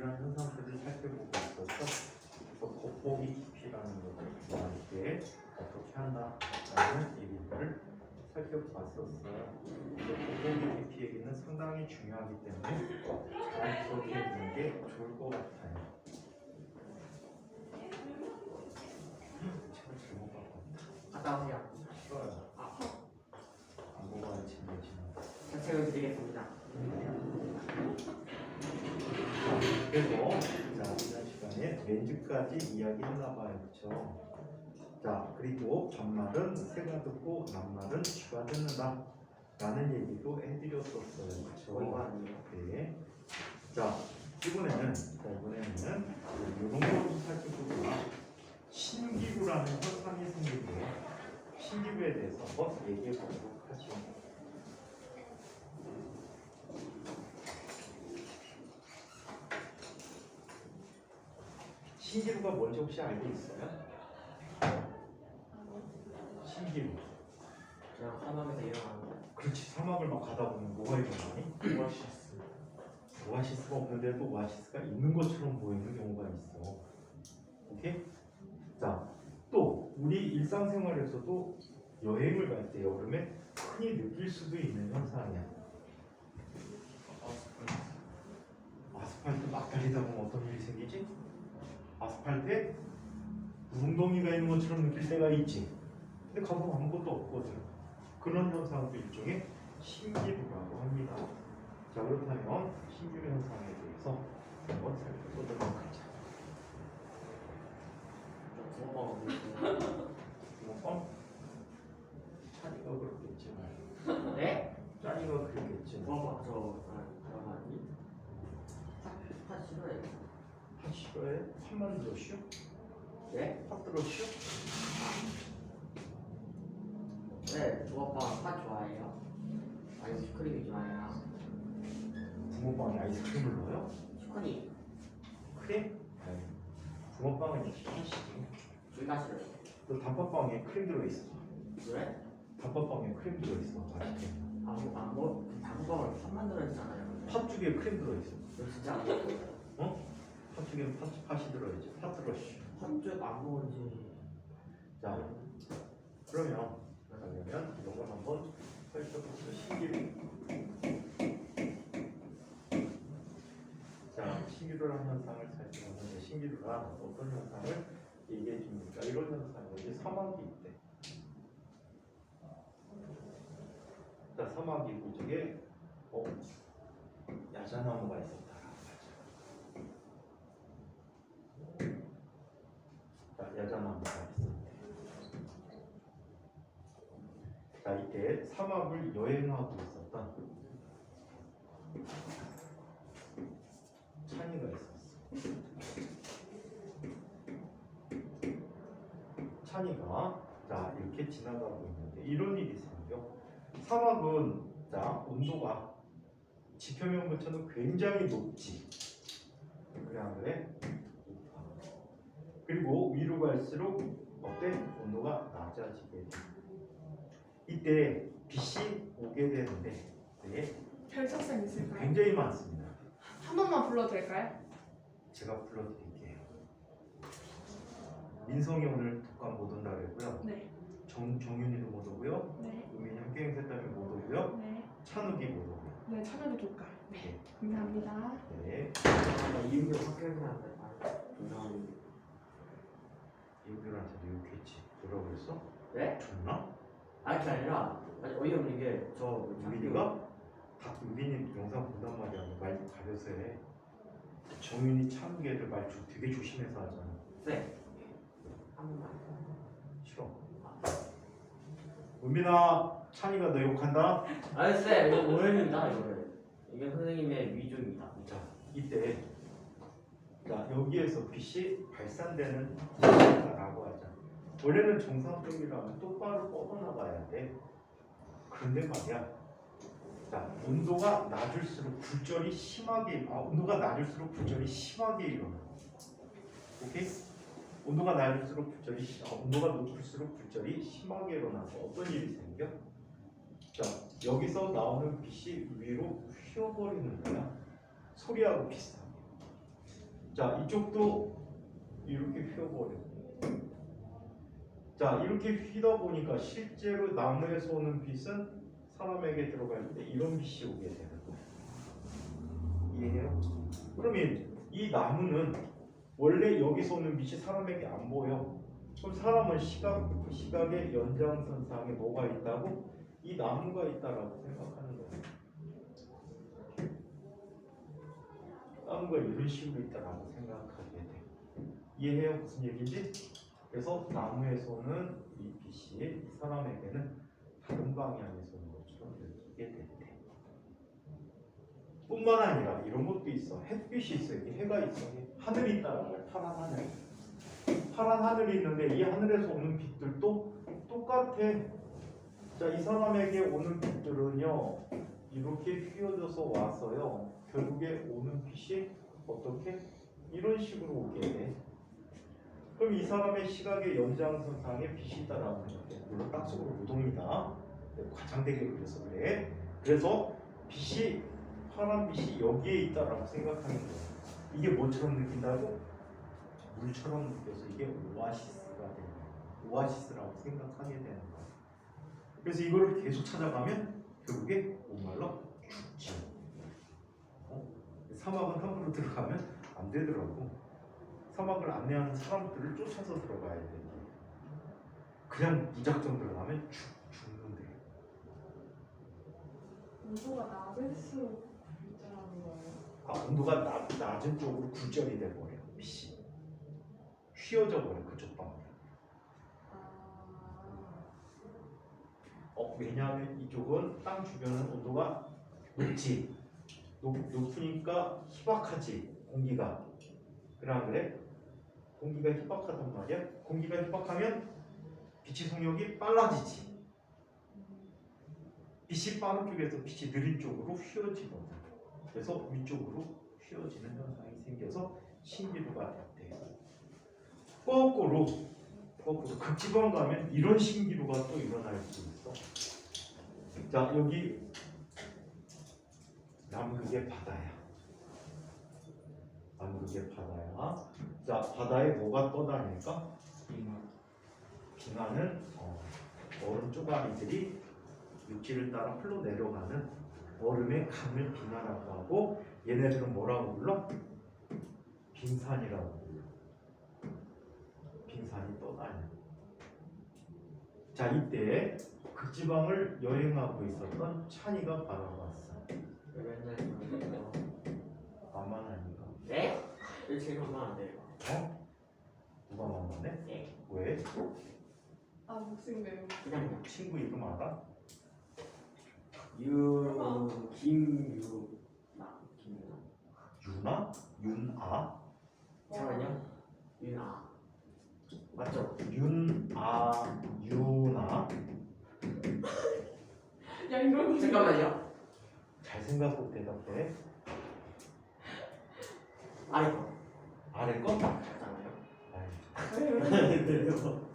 이런 현상들을 살펴보고 있었어. 그래서 겉보기 깊이라는 것을 구할 때 어떻게 한다라는 얘기를 살펴봤었어요. 겉보기 깊이 얘기는 상당히 중요하기 때문에 잘 기억해 두는 게 좋을 것 같아요. 책을 잘못 갖고 왔다. 갔다 오세요. 싫어요. 안 보고 와야 재미지만. 저 책을 드리겠습니다. 그래서 자, 지난 시간에 렌즈까지 이야기했나 봐요. 그렇죠? 자, 그리고 반말은 새가 듣고 낱말은 쥐가 듣는다 라는 얘기도 해드렸었어요. 그렇죠? 네. 자, 이번에는 이런 걸 살펴보고 신기루라는 현상이 생기고요. 신기루에 대해서 한번 얘기해 보도록 하죠. 신기루가 뭔지 혹시 알고 있어요? 신기루. 그냥 사막에서 일어나는 거. 그렇지. 사막을 막 가다 보면 뭐가 일어나니? 오아시스. 오아시스가 없는데도 오아시스가 있는 것처럼 보이는 경우가 있어. 오케이? 자, 또 우리 일상생활에서도 여행을 갈 때 여름에 흔히 느낄 수도 있는 현상이야. 아스팔트 막 달리다 보면 어떤 일이 생기지? 아스팔트에 구름덩이가 있는 것처럼 느낄 때가 있지. 근데 가보면 아무것도 없거든. 그런 현상도 일종의 신기루라고 합니다. 자, 그렇다면 신기루 현상에 대해서 한번 살펴보도록 하자. 붕어빵? 찬이가 그렇겠지만. 네? 찬이가 그렇겠지만. 붕어빵 그런 거 아니? 팥 싫어해요. 팥 싫어해? 팥만 들어 쉬어? 네? 팥 들어 쉬어? 네, 붕어빵 팥 좋아해요. 아이스크림이 좋아해요. 붕어빵에 아이스크림을 넣어요? 슈크림. 크림? 아니, 붕어빵은 역시 팥이지. 둘다 싫어요. 너 단팥빵에 크림 들어있어. 왜? 단팥빵에 크림 들어있어. 맛있게. 단팥빵을 팥만 들어있잖아요. 팥죽에 크림 들어있어. 너 진짜 안 먹어요? 어? 팥죽에 팥이 들어있지. 팥 들어있어. 팥죽 안 먹은지. 자, 그러면 이런 걸 한번 살펴보시죠. 신기루. 자, 신기루라는 현상을 살펴보는데 신기루란 어떤 현상을 얘기해 줍니까? 이런 현상이 사막이 있대. 자, 사막이 그쪽에 야자나무가 있었다라고 하죠. 자, 야자나무가 있었대. 자, 이때 사막을 여행하고 있었던 찬이가 있었어. 찬이가 자, 이렇게 지나가고 있는데 이런 일이 생겨. 사막은 자, 온도가 지표면부터는 굉장히 높지. 그래 안 그래? 높아. 그리고 위로 갈수록 어때? 온도가 낮아지게 돼. 이때 빛이 오게 되는데 결석선 있을까요? 굉장히 많습니다. 한 번만 불러도 될까요? 제가 불러드릴게요. 민성이 오늘 독감 못 온다 그랬고요. 네. 정윤이도 못 오고요. 네. 우민이 함께행세 때문에 못 오고요. 네. 찬욱이 못 오고요. 네, 찬혁이 조카. 네. 감사합니다. 네. 이유를 학교에서 하는데. 이우들한테도 욕했지. 뭐라고 그랬어? 네? 좋나? 아니 그게 아니라 어이없는 게저 우민이가? 우민이 영상 본단 말이야. 말 가려서 해. 정윤이 찬욱이 애들 말 되게 조심해서 하잖아. 네. 한 번만. 싫어. 우민아, 찬이가 너 욕한다? 아니 쌤 이거 오해입니다 이거를. 이게 선생님의 위조입니다. 자, 이때 자, 여기에서 빛이 발산되는 라고 하자. 원래는 정상적이라면 똑바로 뻗어나가야 돼. 그런데 말이야. 자, 온도가 낮을수록 굴절이 심하게 일어나. 오케이? 온도가 낮을수록 온도가 높을수록 굴절이 심하게 일어나서 어떤 일이 생겨? 자, 여기서 나오는 빛이 위로 휘어버리는 거야. 소리하고 비슷하게. 자, 이쪽도 이렇게 휘어버려. 자, 이렇게 휘다 보니까 실제로 나무에서 오는 빛은 사람에게 들어갈 때 이런 빛이 오게 되는 거예요. 이해해요? 그러면 이 나무는 원래 여기서 오는 빛이 사람에게 안 보여. 그럼 사람은 시각의 연장선상에 뭐가 있다고? 이 나무가 있다라고 생각하는 거예요. 나무가 이런 식으로 있다라고 생각하게 돼. 이해해요? 무슨 얘기인지? 그래서 나무에서는 이 빛이 이 사람에게는 다른 방향에서 오는 것처럼 느끼게 된대. 뿐만 아니라 이런 것도 있어. 햇빛이 있어. 여기 해가 있어. 하늘이 있다는 거야. 파란 하늘. 파란 하늘이 있는데 이 하늘에서 오는 빛들도 똑같아. 자, 이 사람에게 오는 빛들은요, 이렇게 휘어져서 와서요, 결국에 오는 빛이 어떻게? 이런 식으로 오게 돼. 그럼 이 사람의 시각의 연장선상에 빛이 있다라고 생각해. 물론 딱속으로 무동이다. 과장되게 그래서 그래. 그래서 빛이, 파란 빛이 여기에 있다라고 생각하는 거야. 이게 뭐처럼 느낀다고? 물처럼 느껴서 이게 오아시스가 되는 거야. 오아시스라고 생각하게 되는 거야. 그래서 이거를 계속 찾아가면 결국에 목말라 죽지. 사막은 함부로 들어가면 안 되더라고. 사막을 안내하는 사람들을 쫓아서 들어가야 돼. 그냥 무작정 들어가면 죽는데. 온도가 낮을수록 굴절하는 거예요. 아, 온도가 낮은 쪽으로 굴절이 돼버려. 빛이 휘어져 버려. 그쪽 방향. 왜냐하면 이쪽은 땅 주변은 온도가 높지. 높으니까 희박하지. 공기가. 그래 안 그래? 공기가 희박하단 말이야. 공기가 희박하면 빛의 속력이 빨라지지. 빛이 빠른 쪽에서 빛이 느린 쪽으로 휘어지거든. 그래서 위쪽으로 휘어지는 현상이 생겨서 신기루가 돼요. 거꾸로 극지방 가면 이런 신기루가 또 일어날 수 있어. 자, 여기 남극의 바다야. 남극의 바다야. 자, 바다에 뭐가 떠다닐까? 빙하는 얼음 쪼가리들이 육지를 따라 흘러 내려가는 얼음의 강을 빙하라고 하고, 얘네들은 뭐라고 불러? 빙산이라고 불러. 빙산이 떠다녀. 자, 이때 극지방을 여행하고 있었던 찬이가 바라봤어. 맨날 그러는데요. 만만하니까. 네? 왜 제일 만만한데 이거? 누가 만만해? 네. 왜? 아, 목숨 매우. 그냥요. 친구 이름 알아? 김유나 유나? 윤아? 잠깐만요. 윤아 맞죠? 윤아, 유나? 야, 이런 거. 잠깐만요. 잘 생각하고 대답해. 아래 거. 아래 거? 잠깐만요. 아이, 네요.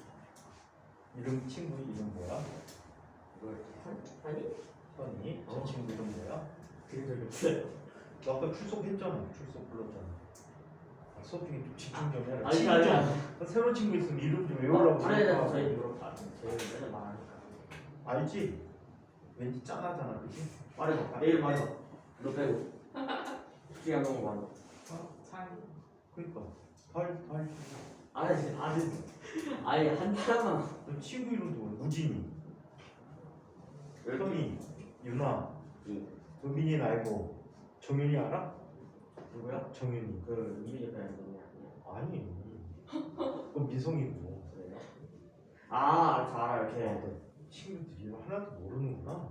이름 친구 이름 뭐야? 이거 아니? 현이. 저 친구 이름 뭐야? 그게 적이 없어요. 너 아까 출석했잖아. 출석 불렀잖아. 수업 중에 좀 집중 좀 해라. 아니, 친구 아니, 좀. 아니. 새로운 친구 있으면 이름 좀 외우라고. 아니, 생각하고. 저희 이거 저희 맨날 말하니까. 알지? 왠지 짠하잖아, 그치? 말해봐. 내일 말해봐. 너 빼고. 시간 너무 많아. 그러니까 달. 아니 한 사람만. 너 친구 이름도 뭐야? 우진이, 현이, 유나, 이 은민이 알고. 정윤이 알아? 누구야? 정윤이. 그 이민이 배우는 분이 아니에요. 아니. 그건 미성이고. 그래요? 아, 저 알아요. 너 걔. 친구들이 하나도 모르는구나.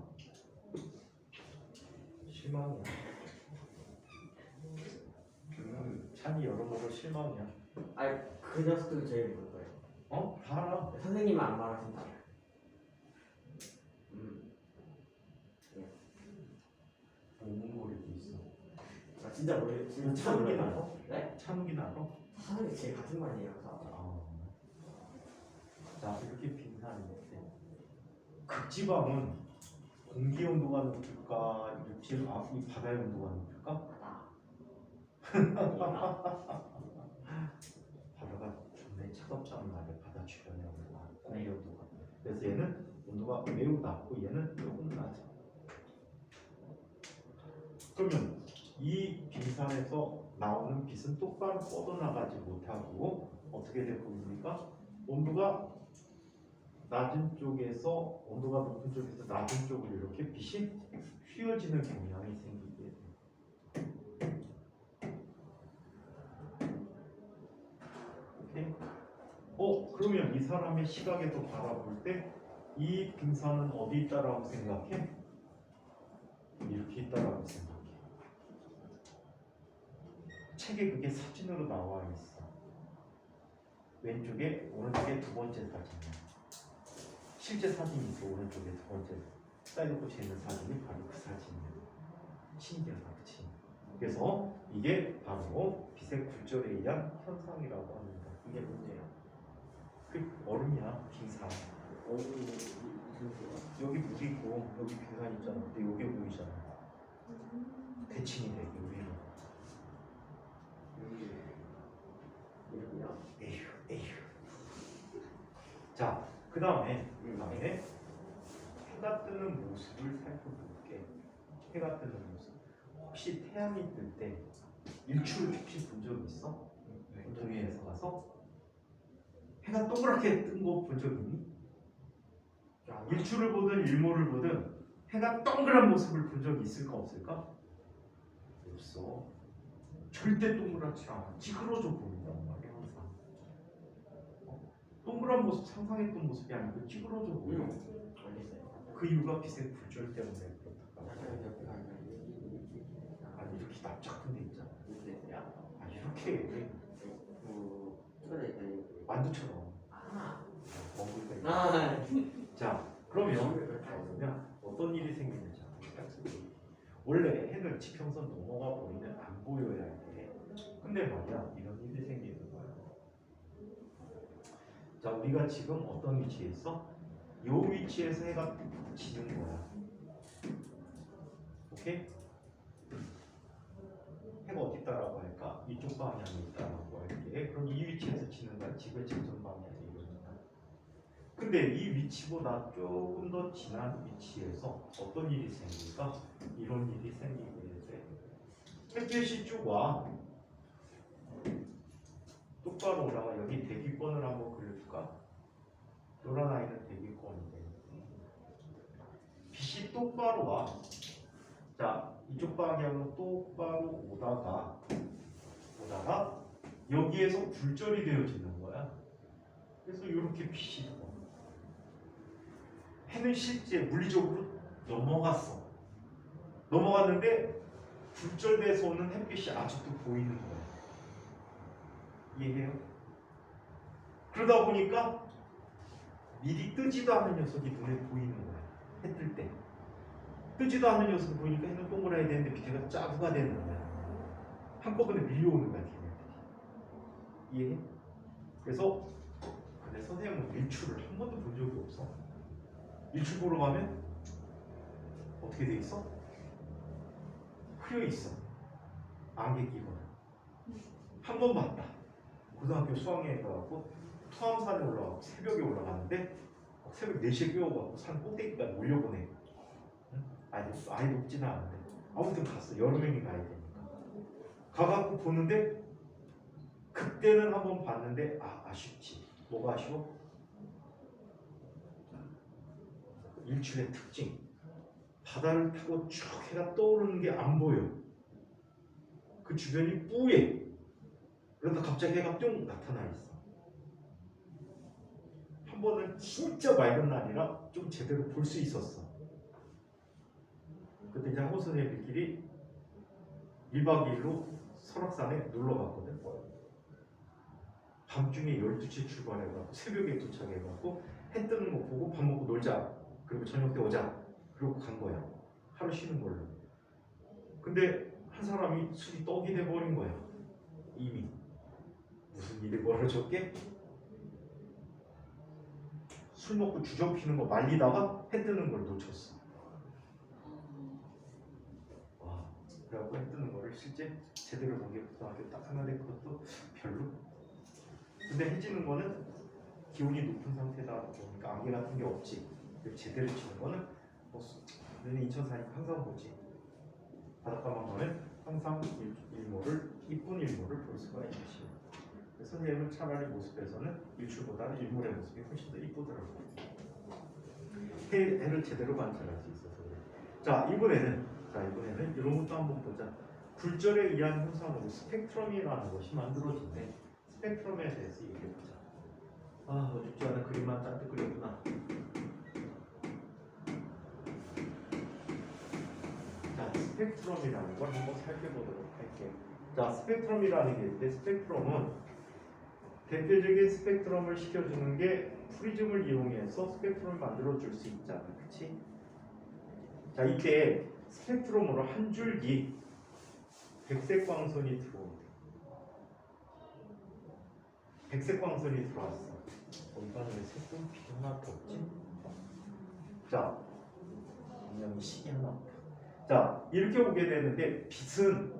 실망이야. 찬이 여러모로 실망이야. 아니 그 녀석도 제일 모를 거예요. 다 알아. 선생님은 안 말하신다. 몽골에도 있어. 아 진짜 모르. 진짜 찬욱이 몰라요. 알아? 네? 찬욱이 알아? 사람이 제일 같은 말이에요. 자, 이렇게 빙산인데 극지방은 공기 온도가 높을까? 이 바다의 온도가 높을까? 아. 그래서 얘는 온도가 매우 낮고 얘는 조금 낮아. 그러면 이 빙산에서 나오는 빛은 똑바로 뻗어나가지 못하고 어떻게 돼 보입니까? 온도가 낮은 쪽에서 온도가 높은 쪽에서 낮은 쪽으로 이렇게 빛이 휘어지는 경향이 생기게 돼요. 오케이? 그러면 이 사람의 시각에서 바라볼 때 이 빙산은 어디 있다라고 생각해? 이렇게 있다라고 생각해. 책에 그게 사진으로 나와 있어. 왼쪽에 오른쪽에 두 번째 사진이야. 실제 사진이 있어. 오른쪽에 두 번째 사이드 꽂혀 있는 사진이 바로 그 사진이야. 신기하다, 그치? 그래서 이게 바로 빛의 굴절에 의한 현상이라고 합니다. 이게 문제야. 그 얼음이야, 빙산. 어른이 이승수가 여기 물 있고 여기 빙산 있잖아. 근데 여기 보이잖아. 대칭이 돼, 여기로. 여기 이름이야. 에휴. 자, 그 다음에 해가 뜨는 모습을 살펴볼게. 해가 뜨는 모습. 혹시 태양이 뜰 때 일출을 혹시 본 적 있어? 동해에서 가서 해가 동그랗게 뜬 거 본 적 있니? 일출을 보든 일몰을 보든 해가 동그란 모습을 본 적이 있을까 없을까? 없어. 절대 동그랗지 않아. 찌그러져 보인단 말이야, 항상. 동그란 모습, 상상했던 모습이 아니고 찌그러져 보여. 알겠어요. 그 이유가 빛의 굴절 때문에 그렇다. 약간 옆에 가면 아니 이렇게 납작한 데 있잖아. 이때야. 아 이렇게 그 초대 만두처럼 아. 멍글거 있는. 아. 자, 그러면 어떤 일이 생기는지 원래 해는 지평선 넘어가 버리면 안 보여야 돼. 근데 말이야 이런 일이 생기는 거야. 자, 우리가 지금 어떤 위치에 있어? 이 위치에서 해가 지는 거야. 오케이? 해가 어디 있다라고 할까? 이쪽 방향에 있다라고 할게. 그럼 이 위치에서 지는 거야. 지구의 직전 방향에 이러니까. 근데 이 위치보다 조금 더 지난 위치에서 어떤 일이 생길까? 이런 일이 생기게 돼. 햇볕이 쭉 와. 똑바로 올라가. 여기 대기권을 한번 그려줄까? 노란 아이는 대기권인데 빛이 똑바로 와. 자, 이쪽 방향으로 똑바로 오다가 여기에서 굴절이 되어지는 거야. 그래서 이렇게 빛이 들어. 해는 실제 물리적으로 넘어갔는데 굴절돼서 오는 햇빛이 아직도 보이는 거야. 이해해요? 그러다 보니까 미리 뜨지도 않은 녀석이 눈에 보이는 거야. 해 뜰 때. 뜨지도 않는 녀석이 보이니까 해는 동그라야 되는데 밑에가 짜부가 되는 거야. 한꺼번에 밀려오는 거야, 걔네들이. 이해해? 그래서 근데 선생님은 일출을 한 번도 본 적이 없어. 일출 보러 가면 어떻게 돼 있어? 흐려 있어. 안개 끼거나. 한 번 봤다. 고등학교 수학여행 가갖고 투암산에 올라가고 새벽에 올라가는데 새벽 4시에 깨워갖고 산 꼭대기까지 올려보내. 응? 아예 높지는 않은데 아무튼 갔어. 여러 명이 가야 되니까. 가갖고 보는데 그때는 한 번 봤는데 아쉽지. 뭐가 아쉬워? 일출의 특징. 바다를 타고 쭉 해가 떠오르는 게 안 보여. 그 주변이 뿌예. 그러다 갑자기 해가 뿅 나타나 있어. 한 번은 진짜 맑은 날이라 좀 제대로 볼 수 있었어. 그때 이제 학원 선생님들끼리 1박 2일로 설악산에 놀러 갔거든. 밤중에 12시에 출발해가지고 새벽에 도착해가지고 해 뜨는 거 보고 밥 먹고 놀자. 그리고 저녁 때 오자. 그러고 간 거야. 하루 쉬는 걸로. 근데 한 사람이 술이 떡이 돼버린 거야. 이미. 무슨 일이 벌어졌게? 술 먹고 주정 피는 거 말리다가 해 뜨는 걸 놓쳤어. 와, 그래갖고 해 뜨는 거를 실제 제대로 본 게 고등학교 딱 하나인데 그것도 별로. 근데 해 지는 거는 기온이 높은 상태다 보니까 안개 같은 게 없지. 제대로 치는 거는 뭐 너네 인천 사니까 항상 보지. 바닷가만 가면 항상 일몰을 이쁜 일몰을 볼 수가 있지. 선생님은 차라리 모습에서는 일출보다는 일몰의 모습이 훨씬 더 이쁘더라고. 해를 제대로 관찰할 수 있어서 그래. 자 이번에는 이런 것도 한번 보자. 굴절에 의한 현상으로 스펙트럼이라는 것이 만들어진대. 스펙트럼에 대해서 얘기해보자. 아 어줍지 않은 그림만 짠뜩 그렸구나. 자 스펙트럼이라는 걸 한번 살펴보도록 할게. 자 스펙트럼이라는 게 있는데 스펙트럼은 대표적인 스펙트럼을 시켜주는 게 프리즘을 이용해서 스펙트럼을 만들어줄 수 있잖아. 그치? 자 이때 스펙트럼으로 한 줄기 백색 광선이 들어온대. 백색 광선이 들어왔어. 이번에 왜 색깔 빛 하나도 없지? 자 분명히 시계 하나 없다. 자 이렇게 보게 되는데 빛은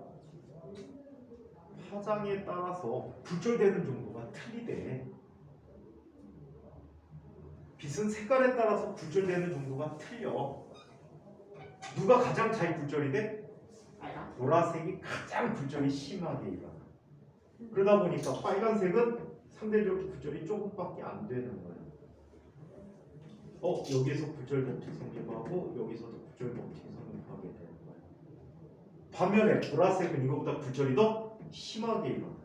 파장에 따라서 굴절되는 정도가 틀리대. 빛은 색깔에 따라서 굴절되는 정도가 틀려. 누가 가장 잘 굴절이 돼? 빨간? 보라색이 가장 굴절이 심하게 일어나. 그러다 보니까 빨간색은 상대적으로 굴절이 조금밖에 안 되는 거야. 여기에서 굴절 법칙 성립하고 여기서도 굴절 법칙 성립하게 되는 거야. 반면에 보라색은 이거보다 굴절이 더 심하게 일어나.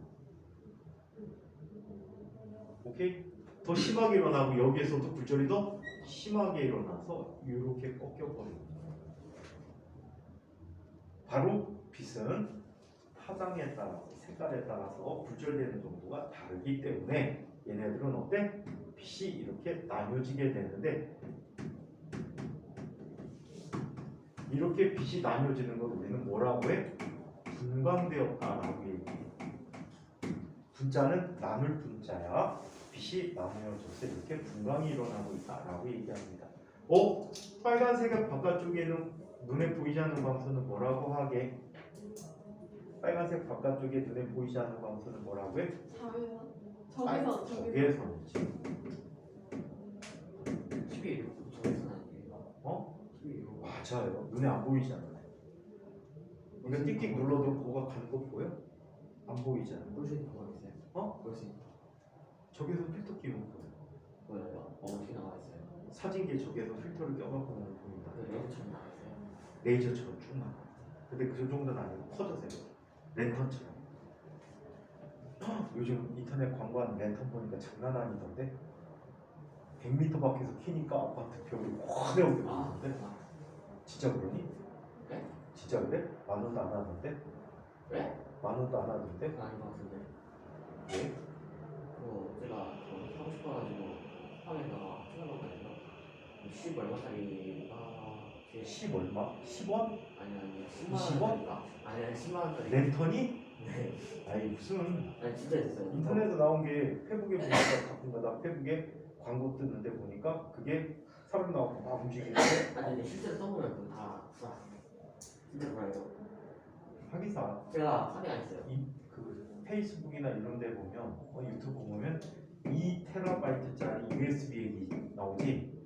오케이? 더 심하게 일어나고 여기에서도 굴절이 더 심하게 일어나서 이렇게 꺾여버리는 거야. 바로 빛은 파장에 따라서 색깔에 따라서 굴절되는 정도가 다르기 때문에 얘네들은 어때? 빛이 이렇게 나뉘어지게 되는데 이렇게 빛이 나뉘어지는 걸 우리는 뭐라고 해? 분광되었다라고 얘기해. 분자는 나눌 분자야. 빛이 나뉘어져서 이렇게 분광이 일어나고 있다라고 얘기합니다. 빨간색의 바깥쪽에는 눈에 보이지 않는 광선은 뭐라고 하게? 빨간색 바깥쪽에 눈에 보이지 않는 광선은 뭐라고 해? 자외선. 적외선이지. 12일 저기서는 아니에요. 12일 맞아요. 눈에 안 보이잖아요. 이거 띡띡 눌러도 뭐가 가는 거 보여? 안 보이잖아. 볼수 있는 거 있어요? 볼수 있는 거 적외선 필터 끼우는 거야. 보여요? 어떻게 나와 있어요? 사진기에 적외선 필터를 껴갖고 보인다. 레이저처럼 나와 있어요? 레이저처럼 쭉 나가. 근데 그 정도는 아니고 커져서 랜턴처럼. 요즘 인터넷 광고하는 랜턴 보니까 장난 아니던데. 100m 밖에서 키니까 아파트 벽이 확 내오는데. 진짜 그러니? 네? 진짜 그래? 10,000원도 안 하던데? 왜? 10,000원도 안 하던데? 아닌 것 같은데. 왜? 제가 그거 사고 싶어가지고 상에다가 찾아봤거든요. 10 얼마짜리가 10 얼마? 10원? 아니 10만 20원? 원짜리가 아니 10만 원짜리. 랜턴이? 네. 아니 무슨 아니 진짜 있어요. 인터넷에 나온 게 페북에 보니까 가끔가다 페북에 광고 뜨는데 보니까 그게 사람 나오고 막 움직이는데 아니 근데 실제로 써보면 그거 다 구라. 진짜 구라예요. 하기사 제가 사기 안 했어요. 그 페이스북이나 이런 데 보면 유튜브 보면 2TB짜리 USB 나오지.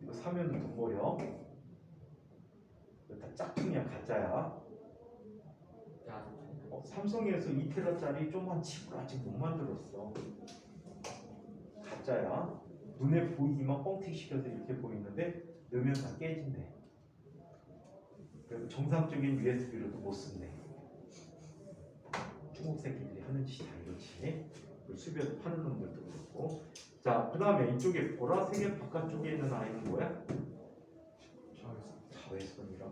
이거 사면 돈 버려. 이거 다 짝퉁이야, 가짜야. 삼성에서 2TB짜리 조그만 칩을 아직 못 만들었어. 가짜야. 눈에 보이기만 뻥튀기 시켜서 이렇게 보이는데 넣으면 다 깨진대. 그리고 정상적인 USB로도 못 쓴대. 중국 새끼들이 하는 짓이 다 이렇지. 수비에서 파는 놈들도 그렇고. 자, 그 다음에 이쪽에 보라색의 바깥쪽에 있는 아이는 뭐야? 자외선이라.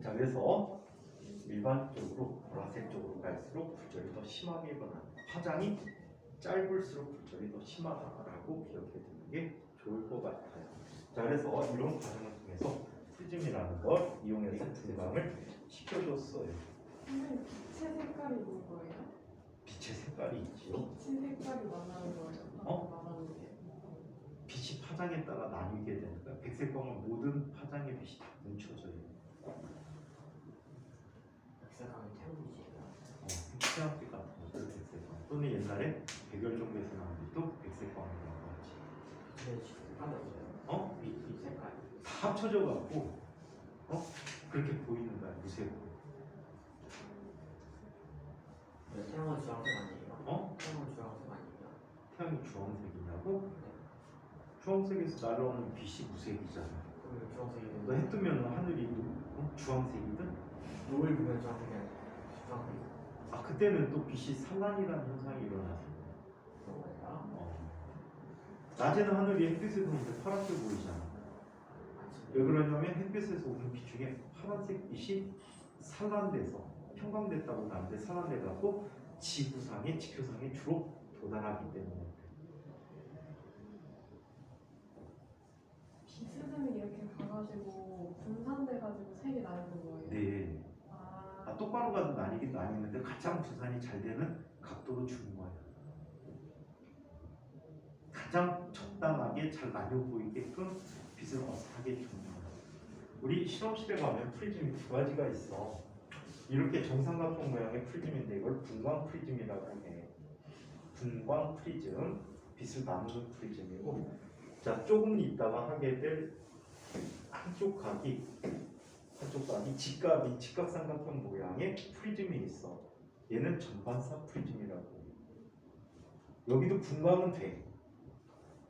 자, 그래서 일반적으로 보라색 쪽으로 갈수록 굴절이 더 심하게 일어난다. 파장이 짧을수록 굴절이 더 심하다라고 기억해 두는 게 좋을 것 같아요. 자, 그래서 이런 과정을 통해서 프리즘이라는 걸 이용해서 분광을 시켜줬어요. 선생님 빛의 색깔이 있는 거예요? 빛의 색깔이 있지요. 빛의 색깔이 많아는 거예요? 많아는 게. 빛이 파장에 따라 나뉘게 되는 거야. 백색광은 모든 파장의 빛이 다 뭉쳐져요. 백색하면 태우이지. 태양빛 같은 것들 백색광. 또 또는 옛날에 백열종에서 나온 빛도 백색광이라고 하지. 근데 지금 빠졌어요. 어? 이 색깔. 다 합쳐져 갖고 그렇게 보이는 거야 무색으로. 태양은 주황색 아니에요? 어? 태양은 주황색 아니에요? 태양이 주황색이냐고? 네. 주황색에서 날아오는 빛이 무색이잖아. 그러면 주황색이 너 해 뜨면 하늘이 주황색이든. 노을 보면 주황색이 아니에요? 주황색. 아 그때는 또 빛이 산란이라는 현상이 일어나서. 그런 거예요? 낮에는 하늘이 햇빛에서 오는데 파랗게 보이잖아. 왜 그러냐면 햇빛에서 오는 빛 중에 파란색 빛이 산란돼서 형광됐다고 나는데 산란돼갖고 지구상에 지표상에 주로 도달하기 때문에. 비스듬히 이렇게 가가지고 분산돼가지고 색이 나는 거예요. 네. 아, 똑바로 가도 나뉘긴 나뉘는데 가장 분산이 잘 되는 각도로 주는 거예요. 가장 적당하게 잘 나뉘어 보이게끔 빛을 어슷하게 주는 거예요. 우리 실험실에 가면 프리즘이 두 가지가 있어. 이렇게 정삼각형 모양의 프리즘인데 이걸 분광 프리즘이라고 해. 분광 프리즘, 빛을 나누는 프리즘이고, 자 조금 있다가 하게 될 한쪽 각이 직각삼각형 모양의 프리즘이 있어. 얘는 전반사 프리즘이라고 해. 여기도 분광은 돼.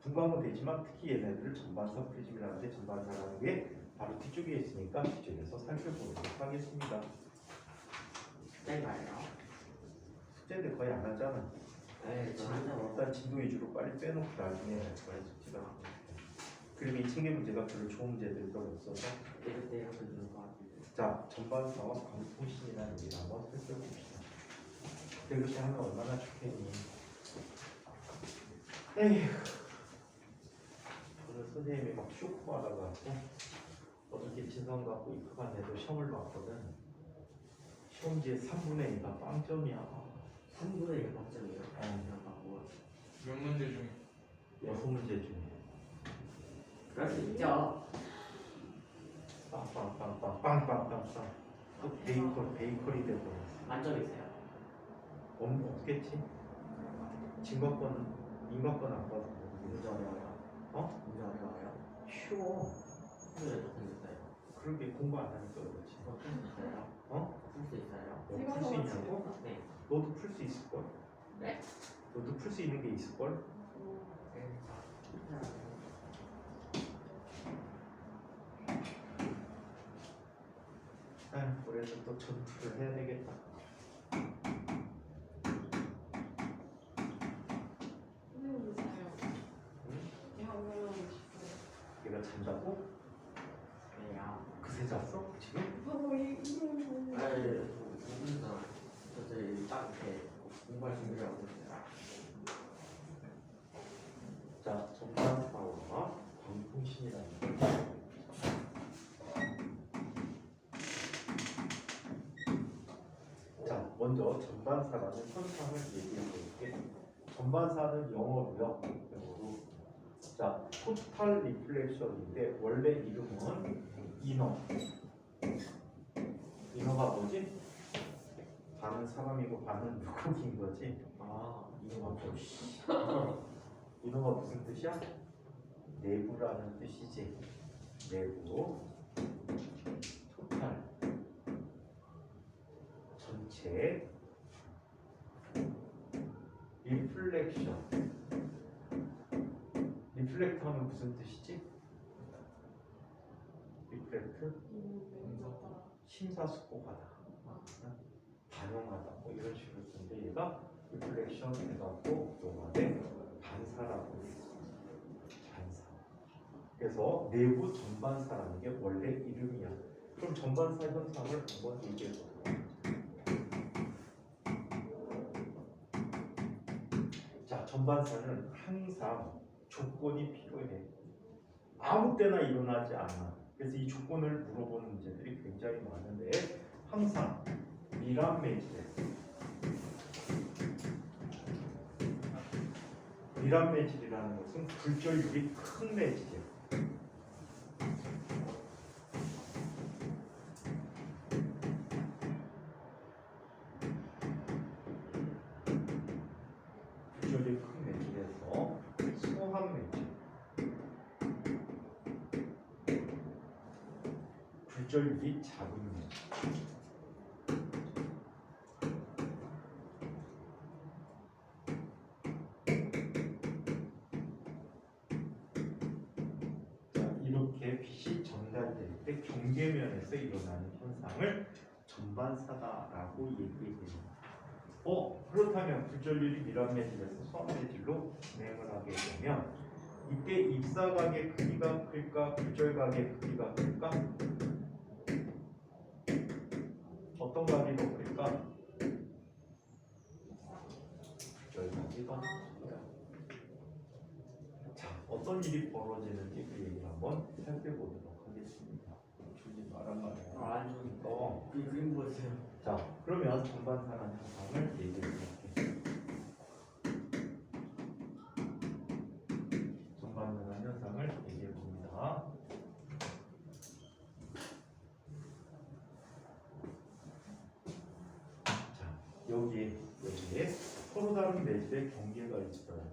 분광은 되지만 특히 얘네들을 전반사 프리즘이라는데 전반사라는 게 바로 뒤쪽에 있으니까 뒤쪽에서 살펴보도록 하겠습니다. 숙제인가요? 숙제인데 거의 안 하잖아. 네, 저 한자로. 일단 진도 위주로 빨리 빼놓고 나중에 거의 숙제가 나고. 그리고 이 책의 문제가 별로 좋은 문제들이 별로 없어서. 이럴 때 이렇게 주는 것 같은데. 자, 전반사와 광통신이라는 얘기를 한번 살펴봅시다. 이렇게 하면 얼마나 좋겠니? 에휴, 오늘 선생님이 막 쇼크 받아가지고 어저께 진성 갖고 입학한 애도 시험을 봤거든. 시험지에 3분의 2가 빵점이야. 3분의 1 박점이에요? 그냥 바꾸고. 몇 문제 중에 6문제 중에 그럴 수 있죠. 빵빵빵빵빵빵빵 또 베이커리 돼버렸어. 만점 있어요. 없겠지? 진과권, 인과권 안 봐서 문제 모르겠어. 어려워요. 어? 문제 어려워요. 쉬워. 풀을 조금 있어요. 그렇게 공부 안 하니까 그렇지. 풀수 있어요? 어? 풀 수 있어요? 너 풀 수 있냐고? 네. 너도 풀 수 있을걸? 네? 너도 풀 수 있는 게 있을걸? 아휴, 그래서 또 전투를 해야 되겠다. 선생님도 자요. 응? 야구랑 얘가 잔다고? 그래요. 그새 잤어? 지금? 바로 이게 아니, 무슨 저희 딱 이렇게 공부할 준비를 하고 있어요. 자, 전반사와 광통신이라는 거. 자, 먼저 전반사라는 현상을 얘기해 볼게. 전반사는 영어로요. 영어로. 자, 토탈 리플렉션인데 원래 이름은 이너. 이너가 뭐지? 반은 사람이고 반은 물고기인 거지. 아, 이너가 뭐지? 이너가 무슨 뜻이야? 내부라는 뜻이지. 내부. 토탈. 전체. 리플렉션. 리플렉트 하면 무슨 뜻이지? 리플렉트? 심사숙고하다, 반영하다, 뭐 이런 식으로 쓰는데 얘가 리플렉션 해갖고 용어에 반사라고 했어. 반사. 그래서 내부 전반사라는 게 원래 이름이야. 그럼 전반사 현상을 한번 얘기해 보도록. 자, 전반사는 항상 조건이 필요해. 아무 때나 일어나지 않아. 그래서 이 조건을 물어보는 문제들이 굉장히 많은데 항상 미란 매질. 미란 매질이라는 것은 굴절율이 큰 매질이야. 굴절률이 작으면 자, 이렇게 빛이 전달될 때 경계면에서 일어나는 현상을 전반사다라고 얘기해요. 그렇다면 굴절률이 밀원매질에서 수압매질로 진행을 하게 되면 이때 입사각의 크기가 클까 굴절각의 크기가 클까? 어떤 각이 더 클까? 굴절각이 더 클까? 자, 어떤 일이 벌어지는지 그 얘기를 한번 살펴보도록 하겠습니다. 주지 말란 말이야. 안 좋으니까. 그 그림 보세요. 자, 그러면 전반사라는 현상을 얘기해 볼게요. 전반사라는 현상을 얘기해 봅니다. 자, 여기에 서로 다른 매질의 경계가 있어요.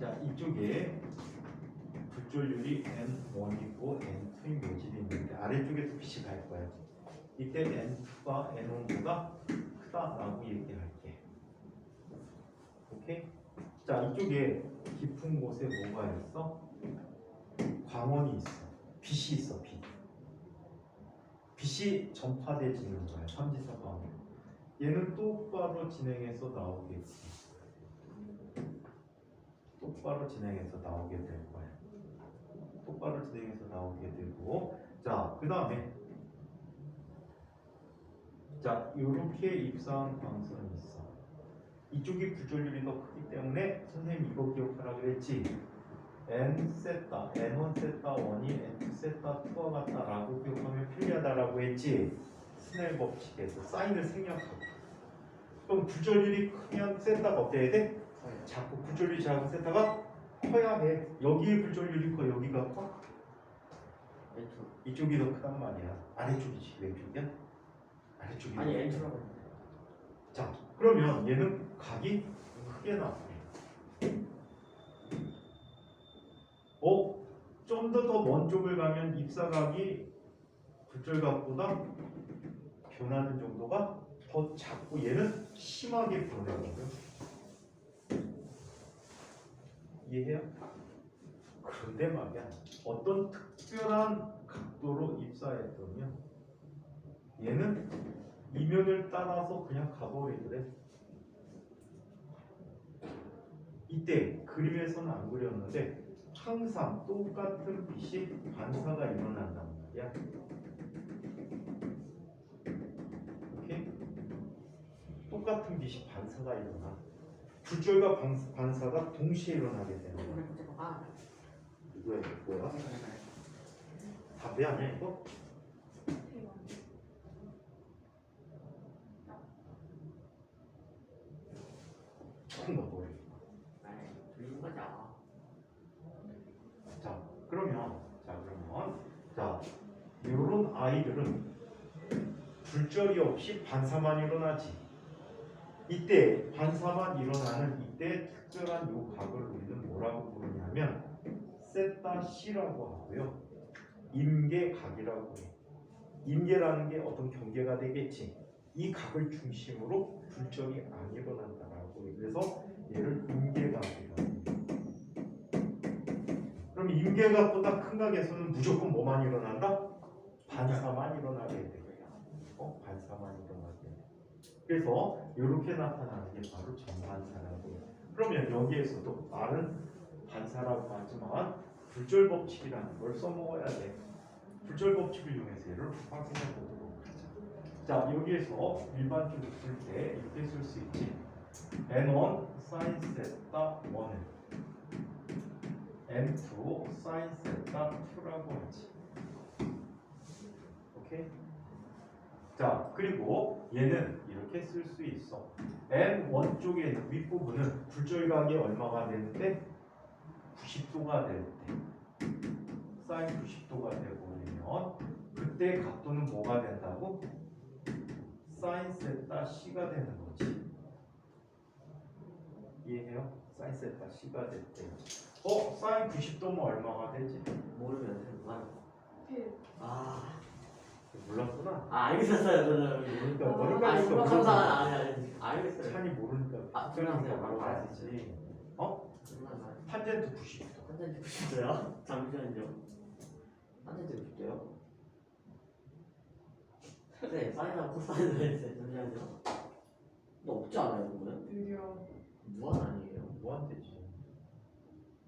자, 이쪽에 굴절률이 N1이고 N2인 매질이 있는데 아래쪽에서 빛이 갈 거예요. 이때 N2가 N1보다 크다라고 얘기할게. 오케이? 자, 이쪽에 깊은 곳에 뭐가 있어? 광원이 있어. 빛이 있어, 빛. 빛이 전파되지는 거야, 삼지사 광원. 얘는 똑바로 진행해서 나오겠지. 똑바로 진행해서 나오게 될 거야. 똑바로 진행해서 나오게 되고, 자, 그 다음에 자, 이렇게 입사한 광선이 있어. 이쪽이 굴절률이 더 크기 때문에 선생님 이거 기억하라 그랬지. N 세타, N1 세타 1이 N2 세타 2와 같다라고 기억하면 편리하다라고 했지. 스넬 법칙에서 사인을 생략하고. 그럼 굴절률이 크면 세타가 어때야 돼? 자꾸 굴절률이 작은 세타가 커야 해. 여기에 굴절률이 커, 여기가 커? 왼쪽. 이쪽이 더 크단 말이야. 아래쪽이지, 왼쪽이야? 아래쪽이. 아니 왼쪽이라고. 자, 그러면 얘는 각이 크게 나와요. 좀 더 먼 쪽을 가면 입사각이 굴절각보다 변하는 정도가 더 작고 얘는 심하게 변해요. 이해해요? 그런데 말이야, 어떤 특별한 각도로 입사했더니요, 얘는 이면을 따라서 그냥 가버리더래. 이때 그림에서는 안 그렸는데 항상 똑같은 빛이 반사가 일어난단 말이야. 오케이? 똑같은 빛이 반사가 일어나. 굴절과 반사가 동시에 일어나게 되는 거야. 이거야, 뭐야? 담배 아니야 이거? 총 넣어버려. 들린 거죠. 자, 이런 아이들은 굴절이 없이 반사만 일어나지. 이때 반사만 일어나는 이때 특별한 요 각을 우리는 뭐라고 부르냐면 세타 C라고 하고요. 임계각이라고 해. 임계라는 게 어떤 경계가 되겠지. 이 각을 중심으로 굴절이 안 일어난다라고 해. 그래서 얘를 임계각이라고 해. 그럼 임계각보다 큰 각에서는 무조건 뭐만 일어난다? 반사만 일어나게 돼. 반사만 일어나게 돼. 그래서 이렇게 나타나는 게 바로 정반사라고 해요. 그러면 여기에서도 말은 반사라고 하지만 굴절 법칙이라는 걸 써먹어야 돼. 굴절 법칙을 이용해서 얘를 확인해 보도록 하자. 자, 여기에서 일반적으로 쓸 때 이렇게 쓸 수 있지. N1 sin 세타 1을 N2 sin 세타 2라고 하지. 오케이? 자, 그리고 얘는 이렇게 쓸 수 있어. N1 쪽에 있는 윗부분은 굴절각이 얼마가 되는데 90도가 될 때, sin 90도가 되버리면 그때 각도는 뭐가 된다고? sin 세타 C가 되는 거지. 이해해요? 사인 세타 C가 됐대. 사인 90도면 얼마가 되지? 모르면 되구나. 필. 아, 몰랐구나. 알겠었어요 저는. 그러니까 아, 너희가 아니 있어. 감사한 아니 알겠어요. 찬이 모르니까 끝나세요. 바로 알았지. 끝나나요? 탄젠트 90도. 한잔 듣고 싶어요? 잠시만요. 한잔 듣고 싶대요? 네, 사인하고 코사인을 했어요. 잠시만요. 이거 없지 않아요, 그거는? 느려. 무한 아니에요? 뭐한테지?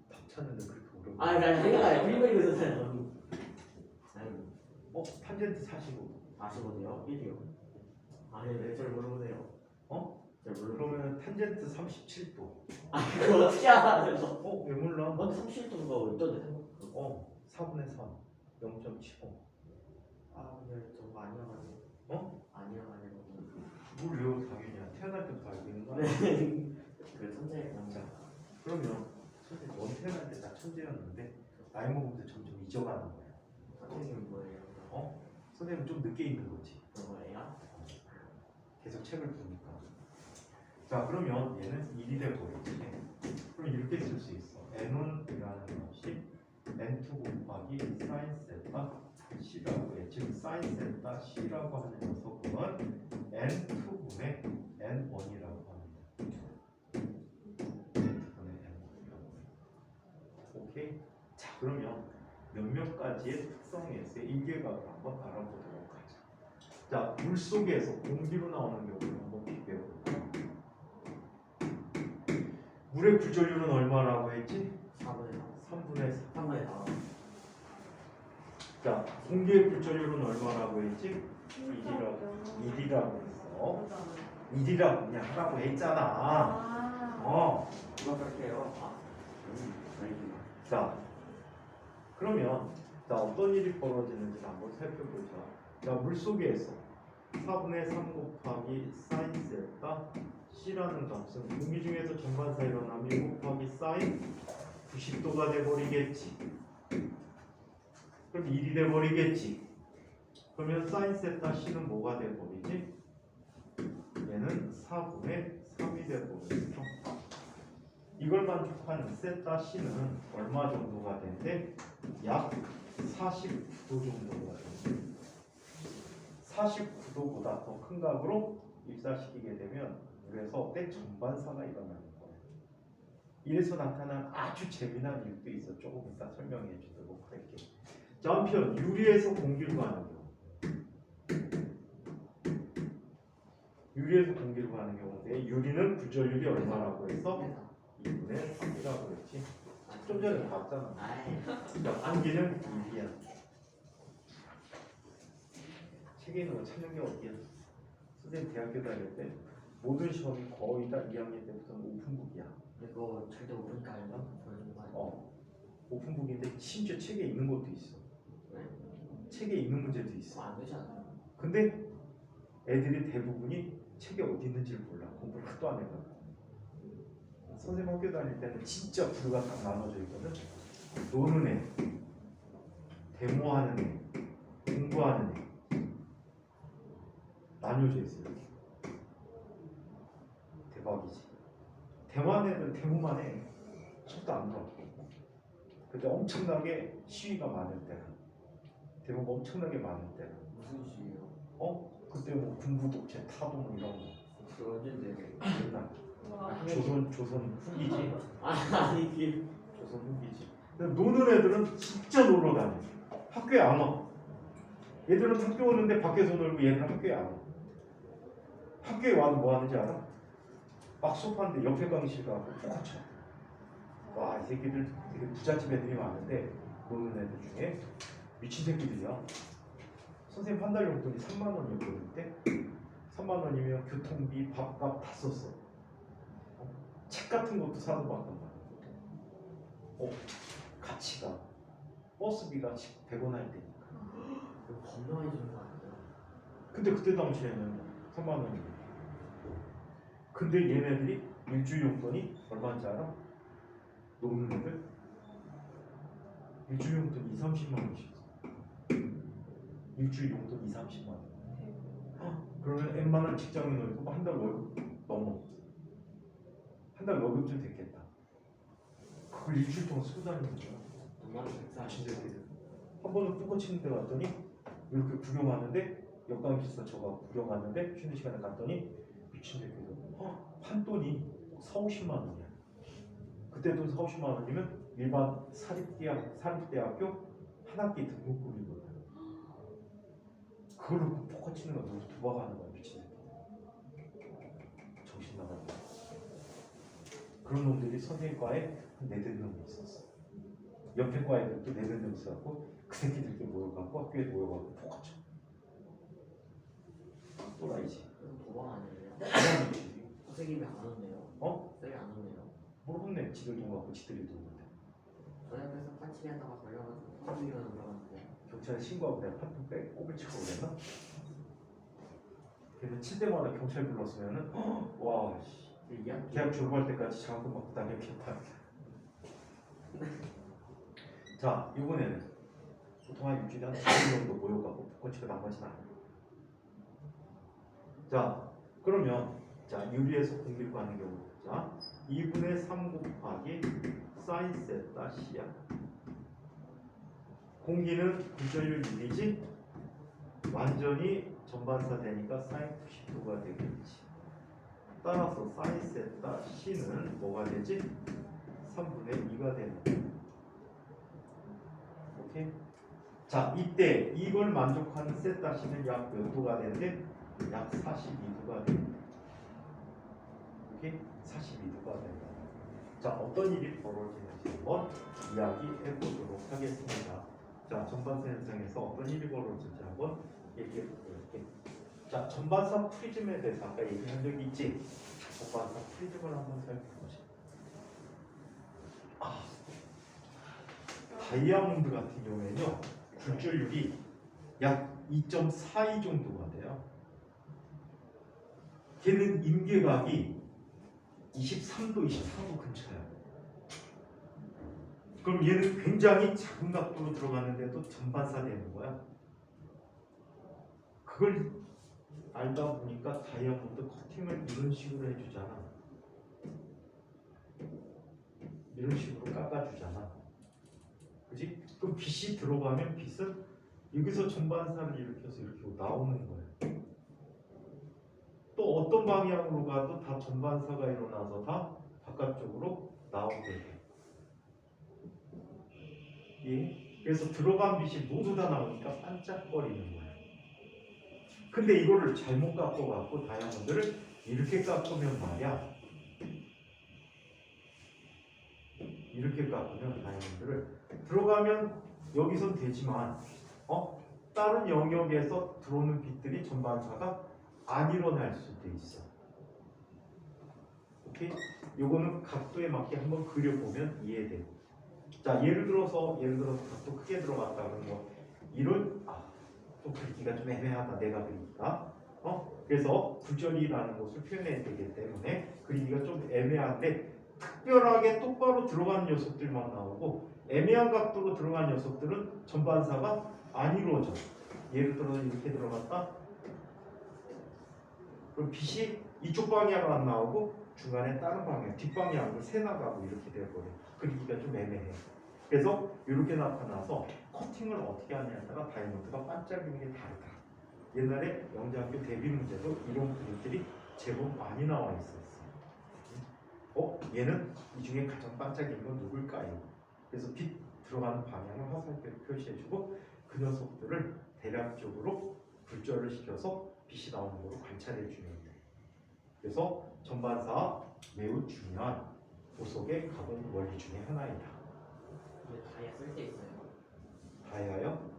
답 찾는데 그렇게 어려워. 나 생각나요. 그림 그리고 있었어요. 아니, 탄젠트 45도. 45도요? 1이요. 네, 잘 모르네요. 잘 모르고. 그러면 탄젠트 37도. 그거 어떻게 알아요? 왜 몰라? 37도가 있던데, 생각. 4분의 3. 0.75. 네, 저거 아니어가지고. 아니어가지고. 뭘 외워 당연히야. 태어날 때부터 알고 있는 거 아니야? 네. 그 천재의 강자. 그러면 선생님 넌 태어날 때 나 천재였는데 나이 먹으면서 점점 잊어가는 거야. 선생님은 뭐예요? 선생님 좀 늦게 있는 거지. 그거예요? 계속 책을 보니까. 자 그러면 얘는 1이 돼버리지. 그럼 이렇게 쓸 수 있어. N1이라는 것이 N2 곱하기 사인 세타 C라고 해. 즉 사인 세타 C라고 하는 녀석은 N2분의 N1이라고 합니다. N2분의 N1이라고 해. 오케이? 자 그러면 몇몇 가지의 특성에서 일개각을 한번 알아보도록 하자. 자, 물 속에서 공기로 나오는 경우를 한번 비교해볼까? 물의 구조율은 얼마라고 했지? 3분의 4. 3분의 4. 자, 공기의 구조율은 얼마라고 했지? 1이라고 했어. 1이라고 그냥 하라고 했잖아. 이거 그렇게요. 자, 그러면 어떤 일이 벌어지는지 한번 살펴보자. 자, 물 속에서 4분의 3 곱하기 사인 세타 C라는 값은 공기 중에서 전반사 일어나면 1 곱하기 사인 90도가 돼버리겠지. 그럼 1이 돼버리겠지. 그러면 사인 세타 C는 뭐가 돼버리지? 얘는 4분의 3이 돼버렸어. 이걸 만족하는 세타 C는 얼마 정도가 된대? 약 49도 정도가 된대. 49도보다 더 큰 값으로 입사시키게 되면 물에서 대전반사가 일어나는 거예요. 이래서 나타난 아주 재미난 일도 있어. 조금 이따 설명해 주도록 할게. 자, 한편 유리에서 공기로 가는 경우. 유리에서 공기로 가는 경우인데 유리는 구조율이 얼마라고 해서 2분의 3이라고 했지. 좀 전에 봤잖아. 자, 공기는 1이야. 책에 있는 거 찾는 게 어디야? 선생님 대학교 다닐 때 모든 시험이 거의 다 2학년 때부터는 오픈북이야. 이거 절대 모르니까 알죠? 오픈북인데 심지어 책에 있는 것도 있어. 네? 책에 있는 문제도 있어. 안 되지 않아요? 근데 애들이 대부분이 책에 어디 있는지를 몰라. 공부를 하도 안 해가지고. 선생님 학교 다닐 때는 진짜 부류가 딱 나눠져 있거든. 노는 애, 데모하는 애, 공부하는 애 나뉘어져 있어요. 대박이지. 데모하는 애들 데모만 해. 속도 안 들어. 그때 엄청나게 시위가 많을 때라. 데모가 엄청나게 많을 때라. 무슨 시예요? 그때 뭐 군부 독재 타동 이런 거. 그 언제인데? 옛날. 와. 조선 후기지. 아니 조선 후기지. 근데 노는 애들은 진짜 놀러 다녀. 학교에 안 와. 얘들은 학교 오는데 밖에서 놀고 얘는 학교에 안 와. 학교에 와도 뭐 하는지 알아? 막 수업하는데 옆에 강의실 가고 푹 쳐. 와, 이 새끼들 되게 부잣집 애들이 많은데 노는 애들 중에 미친 새끼들이야. 선생님 한 달 용돈이 3만 원이었거든 그때. 3만 원이면 교통비, 밥값 다 썼어. 책 같은 것도 사서 봤단 말이야. 같이 가. 버스비가 100원 할 때니까. 이거 겁나 많이 주는 거 아니에요? 근데 그때 당시에는 3만 원이고. 근데 얘네들이 일주일 용돈이 얼마인지 알아? 노는 애들? 일주일 용돈 2, 30만 원씩. 일주일 용돈 2, 30만 원. 그러면 웬만한 직장인으로 한 달 월급 넘어. 한 달 월급쯤 됐겠다. 그걸 일주일 동안 쓰고 다니는 거야. 엄마는 백사 미친 새끼들. 한 번은 뚜거 치는 데 갔더니 이렇게 구경하는데 역광기사 저가 구경하는데 쉬는 시간에 갔더니 미친 새끼들. 판돈이 4, 50만 원이야. 그때 돈 4, 50만 원이면 일반 사립대학교 한 학기 등록금이거든. 그걸로 포커 치는 거 누구 도박하는 거야 미친 새끼. 정신 나간 거. 그런 놈들이 선생과에 한 4명 있었어. 옆에 과 애들도 4명 있어갖고 그 새끼들끼리 모여갖고 학교에 모여갖고 포커 쳐. 또라이지. 도박 아니에요? 도박이지. 선생님이 안 왔네요. 어? 선생님이 안 왔네요. 모르겠네. 지들 돈 갖고 지들이 돈 건데. 저희 학교에서 판치기 하다가 걸려가지고 선생님이 올라갔는데 경찰에 신고하고 내가 판돈 빼 꼬불 치고 그랬나? 걔는 칠 때마다 경찰 불렀으면은 와 씨. 이 학기 대학 졸업할 때까지 장학금 받고 다녔겠다. 자, 이번에는 보통 한 일주일에 한 4명 정도 모여갖고 포커치고 나머지는 안 해. 자, 그러면 자 유리에서 공기를 구하는 경우 자 2분의 3 곱하기 사인 세타 C야. 공기는 굴절률 1이지 완전히 전반사 되니까 사인 90도가 되겠지. 따라서 사인 세타 C는 뭐가 되지? 3분의 2가 되는 거야. 오케이? 자, 이때 이걸 만족하는 세타 C는 약 몇 도가 되는데? 약 42도가 됩니다. 오케이? 42도가 됩니다. 자, 어떤 일이 벌어지는지 한번 이야기해 보도록 하겠습니다. 자, 전반사 현상에서 어떤 일이 벌어질지 한번 얘기해 볼게요. 자, 전반사 프리즘에 대해서 아까 얘기한 적이 있지? 전반사 프리즘을 한번 살펴보자. 다이아몬드 같은 경우에는요, 굴절률이 약 2.42 정도가 돼요. 걔는 임계각이 23도, 24도 근처야. 그럼 얘는 굉장히 작은 각도로 들어갔는데도 전반사 되는 거야. 그걸 알다 보니까 다이아몬드 커팅을 이런 식으로 해주잖아. 이런 식으로 깎아주잖아. 그지? 그럼 빛이 들어가면 빛은 여기서 전반사를 일으켜서 이렇게 나오는 거야. 또 어떤 방향으로 가도 다 전반사가 일어나서 다 바깥쪽으로 나오게 돼. 예? 그래서 들어간 빛이 모두 다 나오니까 반짝거리는 거야. 근데 이거를 잘못 깎아갖고 다이아몬드를 이렇게 깎으면 말이야. 이렇게 깎으면 다이아몬드를 들어가면 여기선 되지만 다른 영역에서 들어오는 빛들이 전반사가 안 일어날 수도 있어. 오케이? 요거는 각도에 맞게 한번 그려보면 이해돼. 자, 예를 들어서 각도 크게 들어갔다 그러면 뭐 이런 또 그리기가 좀 애매하다. 내가 그리기가 그래서 굴절이라는 것을 표현해야 되기 때문에 그리기가 좀 애매한데 특별하게 똑바로 들어가는 녀석들만 나오고 애매한 각도로 들어간 녀석들은 전반사가 안 이루어져. 예를 들어서 이렇게 들어갔다. 그럼 빛이 이쪽 방향으로 안 나오고 중간에 다른 방향, 뒷방향으로 새 나가고 이렇게 되어버려. 그리기가 좀 애매해. 그래서 이렇게 나타나서 커팅을 어떻게 하냐에 따라 다이아몬드가 반짝이는 게 다르다. 옛날에 영재학교 대비 문제도 이런 그림들이 제법 많이 나와 있었어. 얘는 이 중에 가장 반짝이는 건 누굴까요? 그래서 빛 들어가는 방향을 화살표로 표시해주고 그 녀석들을 대략적으로 굴절을 시켜서 빛이 나오는 걸로 관찰해 주면 돼. 그래서 전반사 매우 중요한 보석의 가공 원리 중에 하나이다. 근데 다이아 쓸 때 있어요. 다이아요?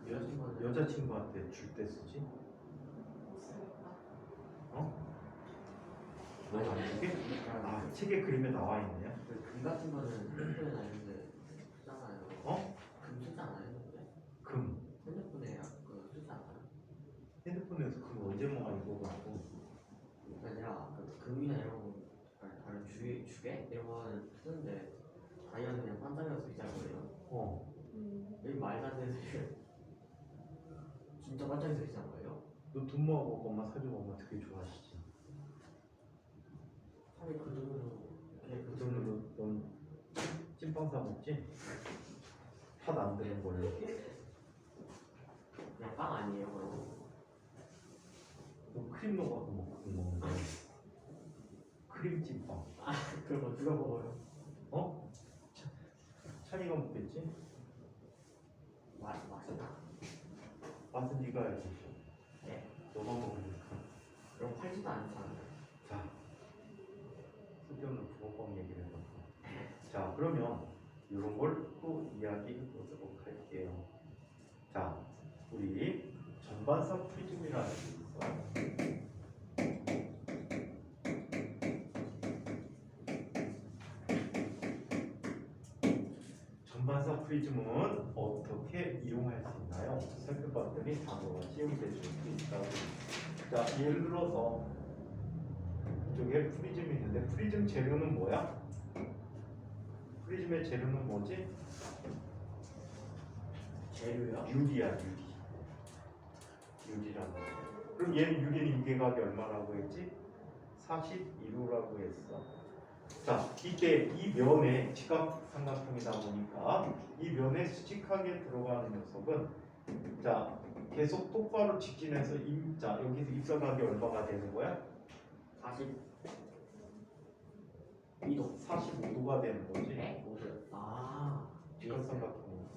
여자친구는 여자친구한테 줄 때 쓰지? 너 안 주게? 책에 그림에 나와 있네요. 금 같은 거는 핸드폰에 나있는데 쓰잖아요. 금 쓰지 않아요? 근데? 금. 핸드폰에 그 쓰지 않아요? 핸드폰에서 금 언제 많이 보고 그게 아니라 그 금이나 이런 거 다른 주게 이런 거는 쓰는데 다이아는 그냥 반짝여서 있는 거예요. 여기 말도 안 되는 소리. 진짜 반짝여서 있는 거예요? 너 돈 모아갖고 엄마 사주고 엄마 되게 좋아하시지? 아니 그 돈으로 그 돈으로 넌 찐빵 사 먹지? 팥 안 드는 걸로. 그냥 빵 아니에요 그럼? 너 크림 넣어갖고 먹는 거. 크림 찐빵. 그거 누가 먹어요? 어? 찬이가 먹겠지? 맛있다. 맛은 네가 알지. 네. 너만 먹으니까. 그럼 팔지도 않잖아요. 자, 쓸데없는 붕어빵 얘기를 해봤고. 자, 그러면 이런 걸 또 이야기해 보도록 할게요. 자, 우리 전반사 프리즘이라는 게 있어요. 전반사 프리즘은 어떻게 이용할 수 있나요? 살펴봤더니 단어가 시험될 수 있다고. 자, 예를 들어서 이쪽에 프리즘이 있는데 프리즘 재료는 뭐야? 프리즘의 재료는 뭐지? 재료요? 유리야, 유리. 유리라는 거. 그럼 얘는 유리 임계각이 얼마라고 했지? 42루라고 했어. 자, 이때 이 면에 직각삼각형이다 보니까 이 면에 수직하게 들어가는 녀석은 자 계속 똑바로 직진해서 자 여기서 입사각이 얼마가 되는 거야? 42도. 45도가 되는 거지. 네? 뭐죠? 아. 직각삼각형이.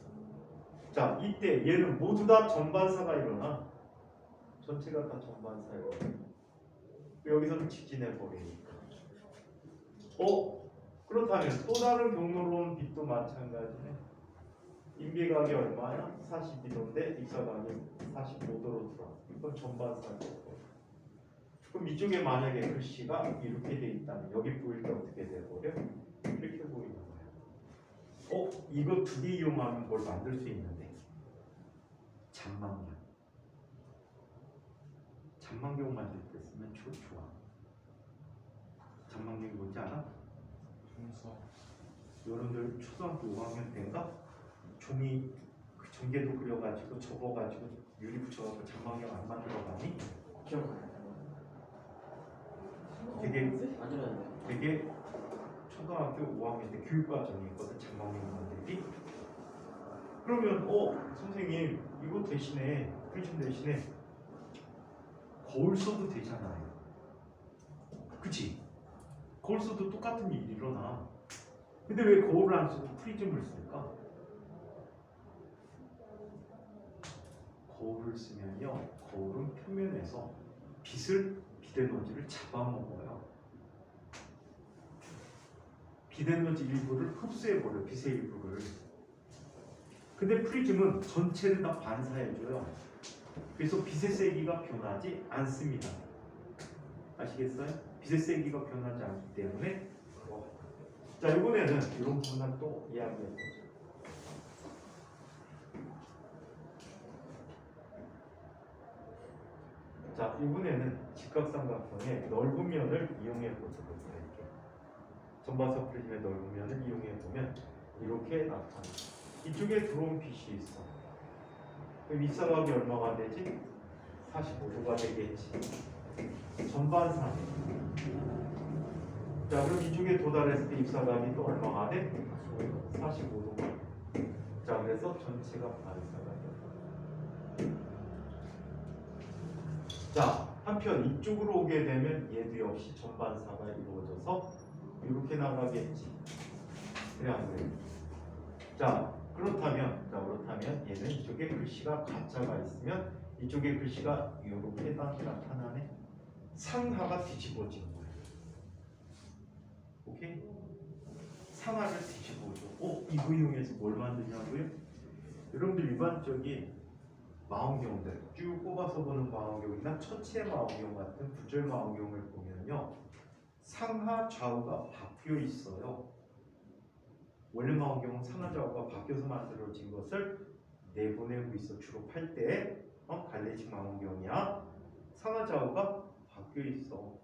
자, 이때 얘는 모두 다 전반사가 일어나. 전체가 다 전반사예요. 여기서는 직진해 버리니까. 그렇다면 또 다른 경로로 온 빛도 마찬가지네. 임계각이 얼마야? 42도인데 입사각이 45도로 들어와. 이건 전반사고. 그럼 이쪽에 만약에 글씨가 이렇게 돼 있다면 여기 보일 때 어떻게 돼 버려? 이렇게 보이는 거야. 이거 두 개 이용하면 뭘 만들 수 있는데. 잔망경. 잔망경 만들 때 쓰면 좋아. 잔망경이 뭔지 알아? 여러분들 초등학교 5학년 때인가 종이 그 전개도 그려가지고 접어가지고 유리 붙여가지고 잔망경 안 만들어가니? 기억나요? 되게 초등학교 5학년 때 교육과정이 있거든. 잔망경 만들기. 그러면 선생님 이거 대신에 프리즘 대신에 거울 써도 되잖아요. 그치? 거울 써도 똑같은 일이 일어나. 근데 왜 거울을 안 쓰고 프리즘을 쓸까? 거울을 쓰면요, 거울은 표면에서 빛에너지를 잡아먹어요. 빛에너지 일부를 흡수해버려요, 빛의 일부를. 근데 프리즘은 전체를 다 반사해줘요. 그래서 빛의 세기가 변하지 않습니다. 아시겠어요? 빛의 세기가 변하지 않기 때문에 자, 이번에는 이런 부분은 또 이야기해보죠. 자, 이번에는 직각삼각형의 넓은 면을 이용해보도록 할게요. 전반사 프리즘의 넓은 면을 이용해보면 이렇게 나타납니다. 이쪽에 들어온 빛이 있어. 그럼 입사각이 얼마가 되지? 45도가 되겠지. 전반사네. 자, 그럼 이쪽에 도달했을 때 입사각이 또 얼마가 돼? 45도가. 자, 그래서 전체가 반사가 돼. 자, 한편 이쪽으로 오게 되면 얘도 역시 전반사가 이루어져서 이렇게 나가겠지. 그래 안 그래? 자, 그렇다면 얘는 이쪽에 글씨가 가짜가 있으면 이쪽에 글씨가 이렇게 나타나네. 상하가 뒤집어진 거예요. 오케이? 상하를 뒤집어줘. 이거 이용해서 뭘 만드냐고요? 여러분들 일반적인 망원경들 쭉 뽑아서 보는 망원경이나 천체 망원경 같은 구절 망원경을 보면요, 상하 좌우가 바뀌어 있어요. 원래 망원경은 상하 좌우가 바뀌어서 만들어진 것을 내보내고 있어. 주로 팔 때 갈래식 망원경이야. 상하 좌우가 바뀌어 있어.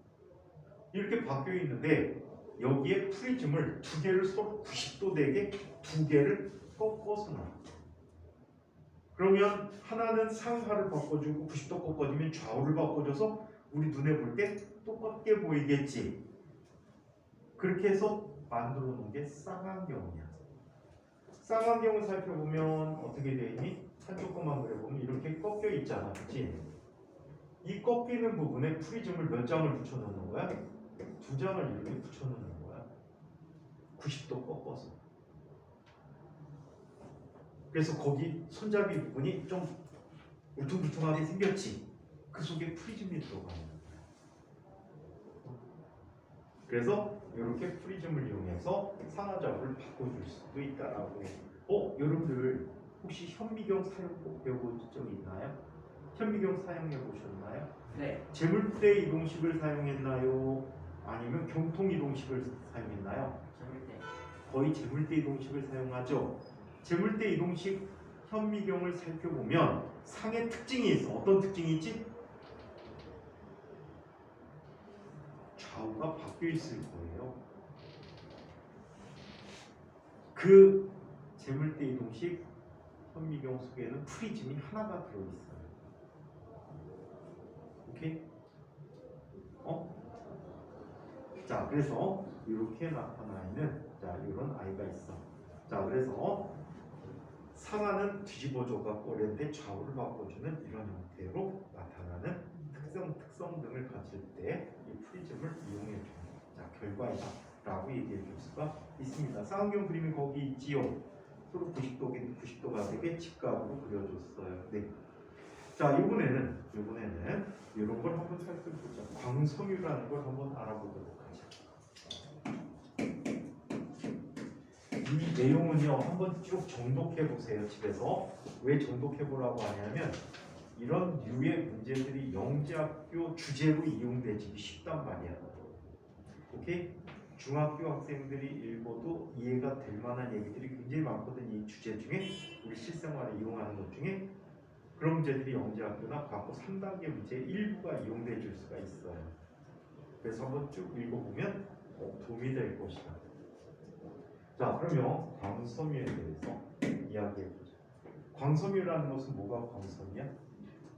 이렇게 바뀌어 있는데 여기에 프리즘을 두 개를 서로 90도 되게 두 개를 꺾어서 놔. 그러면 하나는 상하를 바꿔주고 90도 꺾어주면 좌우를 바꿔줘서 우리 눈에 볼 때 똑같게 보이겠지. 그렇게 해서 만들어 놓은 게 쌍안경이야. 쌍안경을 살펴보면 어떻게 되어 있니? 한쪽 것만 그려보면 이렇게 꺾여 있잖아, 그치? 이 꺾이는 부분에 프리즘을 몇 장을 붙여놓는 거야? 2장을 이렇게 붙여놓는 거야. 90도 꺾어서. 그래서 거기 손잡이 부분이 좀 울퉁불퉁하게 생겼지. 그 속에 프리즘이 들어가는 거야. 그래서 이렇게 프리즘을 이용해서 상하좌우를 바꿔줄 수도 있다라고. 여러분들 혹시 현미경 사용 배워본 적 있나요? 현미경 사용해 보셨나요? 네. 재물대 이동식을 사용했나요? 아니면 경통 이동식을 사용했나요? 재물대. 거의 재물대 이동식을 사용하죠. 재물대 이동식 현미경을 살펴보면 상의 특징이 있어. 어떤 특징이 있지? 좌우가 바뀌어 있을 거예요. 그 재물대 이동식 현미경 속에는 프리즘이 하나가 들어있어요. 오케이? 자, 그래서 이렇게 나타나 있는 이런 아이가 있어. 자, 그래서 상하는 뒤집어져 갖고 렌데 좌우를 바꿔주는 이런 형태로 나타나는 특성 등을 가질 때 이 프리즘을 이용해 주는 결과이다라고 얘기해 줄 수가 있습니다. 쌍안경 그림이 거기 있지요. 서로 90도가 되게 직각으로 그려줬어요. 네. 자, 이번에는 이런 걸 한번 살펴보자. 광섬유라는 걸 한번 알아보도록 하자. 이 내용은요, 한번 쭉 정독해 보세요. 집에서. 왜 정독해 보라고 하냐면 이런 류의 문제들이 영재학교 주제로 이용되기 쉽단 말이야. 오케이? 중학교 학생들이 읽어도 이해가 될 만한 얘기들이 굉장히 많거든. 이 주제 중에 우리 실생활에 이용하는 것 중에 그런 문제들이 영재학교나 과거 3단계 문제 일부가 이용돼 줄 수가 있어요. 그래서 한번 쭉 읽어보면 도움이 될 것이다. 자, 그러면 광섬유에 대해서 이야기해보자. 광섬유라는 것은 뭐가 광섬이야?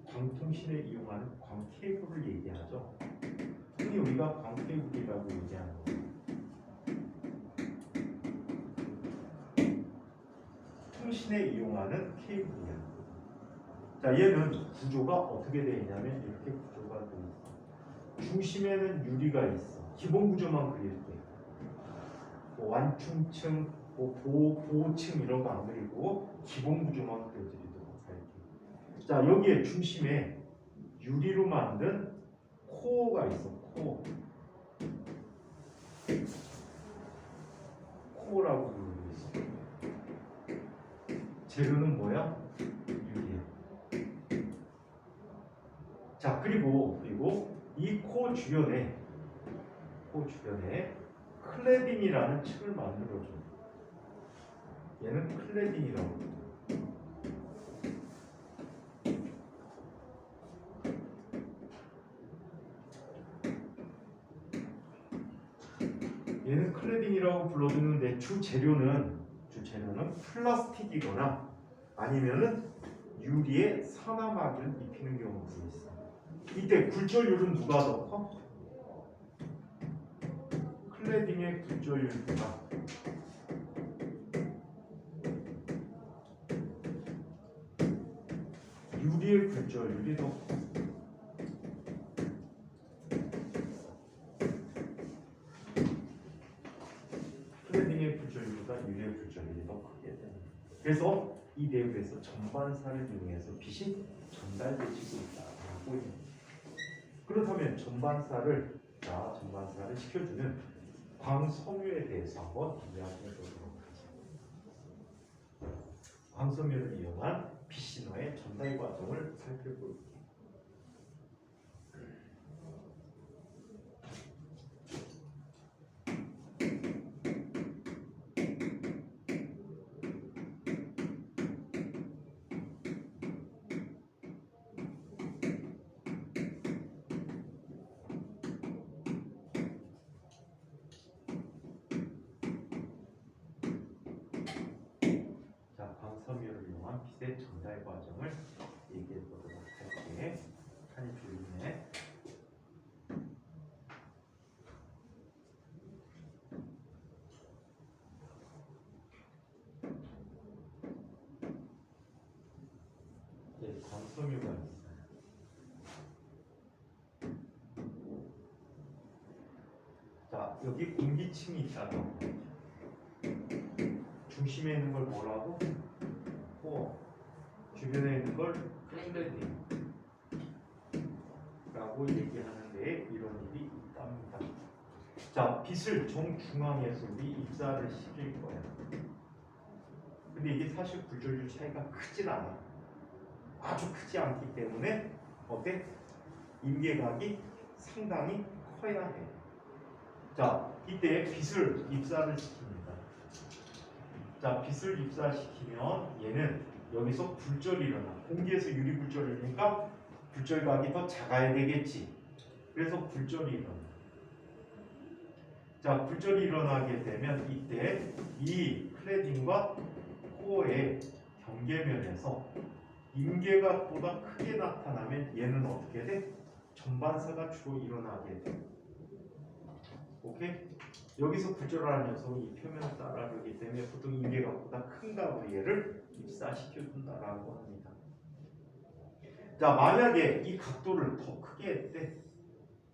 광통신에 이용하는 광케이블을 얘기하죠. 흔히 우리가 광케이블이라고 얘기하는 거예요. 통신에 이용하는 케이블이야. 자, 얘는 구조가 어떻게 되어 있냐면 이렇게 구조가 되어 있어. 중심에는 유리가 있어. 기본 구조만 그릴게. 뭐 완충층, 보호층 이런 거 안 그리고 기본 구조만 그려드리도록 할게. 자, 여기에 중심에 유리로 만든 코어가 있어. 코어라고 부르고 있어. 재료는 뭐야? 유리야. 자, 그리고 이 코 주변에 클레딩이라는 층을 만들어줘. 얘는 클레딩이라고 부르고. 얘는 클레딩이라고 불러주는데 주재료는 플라스틱이거나 아니면은 유리에 산화막이를 입히는 경우도 있어. 이때 굴절율은 누가 더 커? 클레딩의 굴절율보다 유리의 굴절율이 더 커. 클레딩의 굴절율보다 유리의 굴절율이 더 크게 되는. 그래서 이 내부에서 전반사를 이용해서 빛이 전달되지고 있다라고 해요. 그렇다면 전반사를 시켜주는 광섬유에 대해서 한번 이야기해 보도록 하죠. 광섬유를 이용한 빛신호의 전달 과정을 살펴볼게요. 광섬유를 이용한 빛의 전달 과정을 얘기해 보도록 할게. 칸이 줄이네. 관섬유가 있어요. 자, 여기 공기층이 있잖아. 중심에 있는 걸 뭐라고? 코어. 주변에 있는 걸 클레이딩 라고 얘기하는데 이런 일이 있답니다. 자, 빛을 정중앙에서 우리 입사를 시킬 거예요. 근데 이게 사실 굴절률 차이가 크진 않아. 아주 크지 않기 때문에 어때? 임계각이 상당히 커야 해. 자, 이때 빛을 입사를 시킵니다. 자, 빛을 입사시키면 얘는 여기서 굴절이 일어나. 공기에서 유리 굴절이 일어나니까 굴절각이 더 작아야 되겠지. 그래서 굴절이 일어나. 자, 굴절이 일어나게 되면 이때 이 클레딩과 코어의 경계면에서 임계각보다 크게 나타나면 얘는 어떻게 돼? 전반사가 주로 일어나게 돼. 오케이? 여기서 굴절하는 녀석은 이 표면을 따라가기 때문에 보통 임계각보다 큰 값으로 얘를 입사시켜준다라고 합니다. 자, 만약에 이 각도를 더 크게 했대.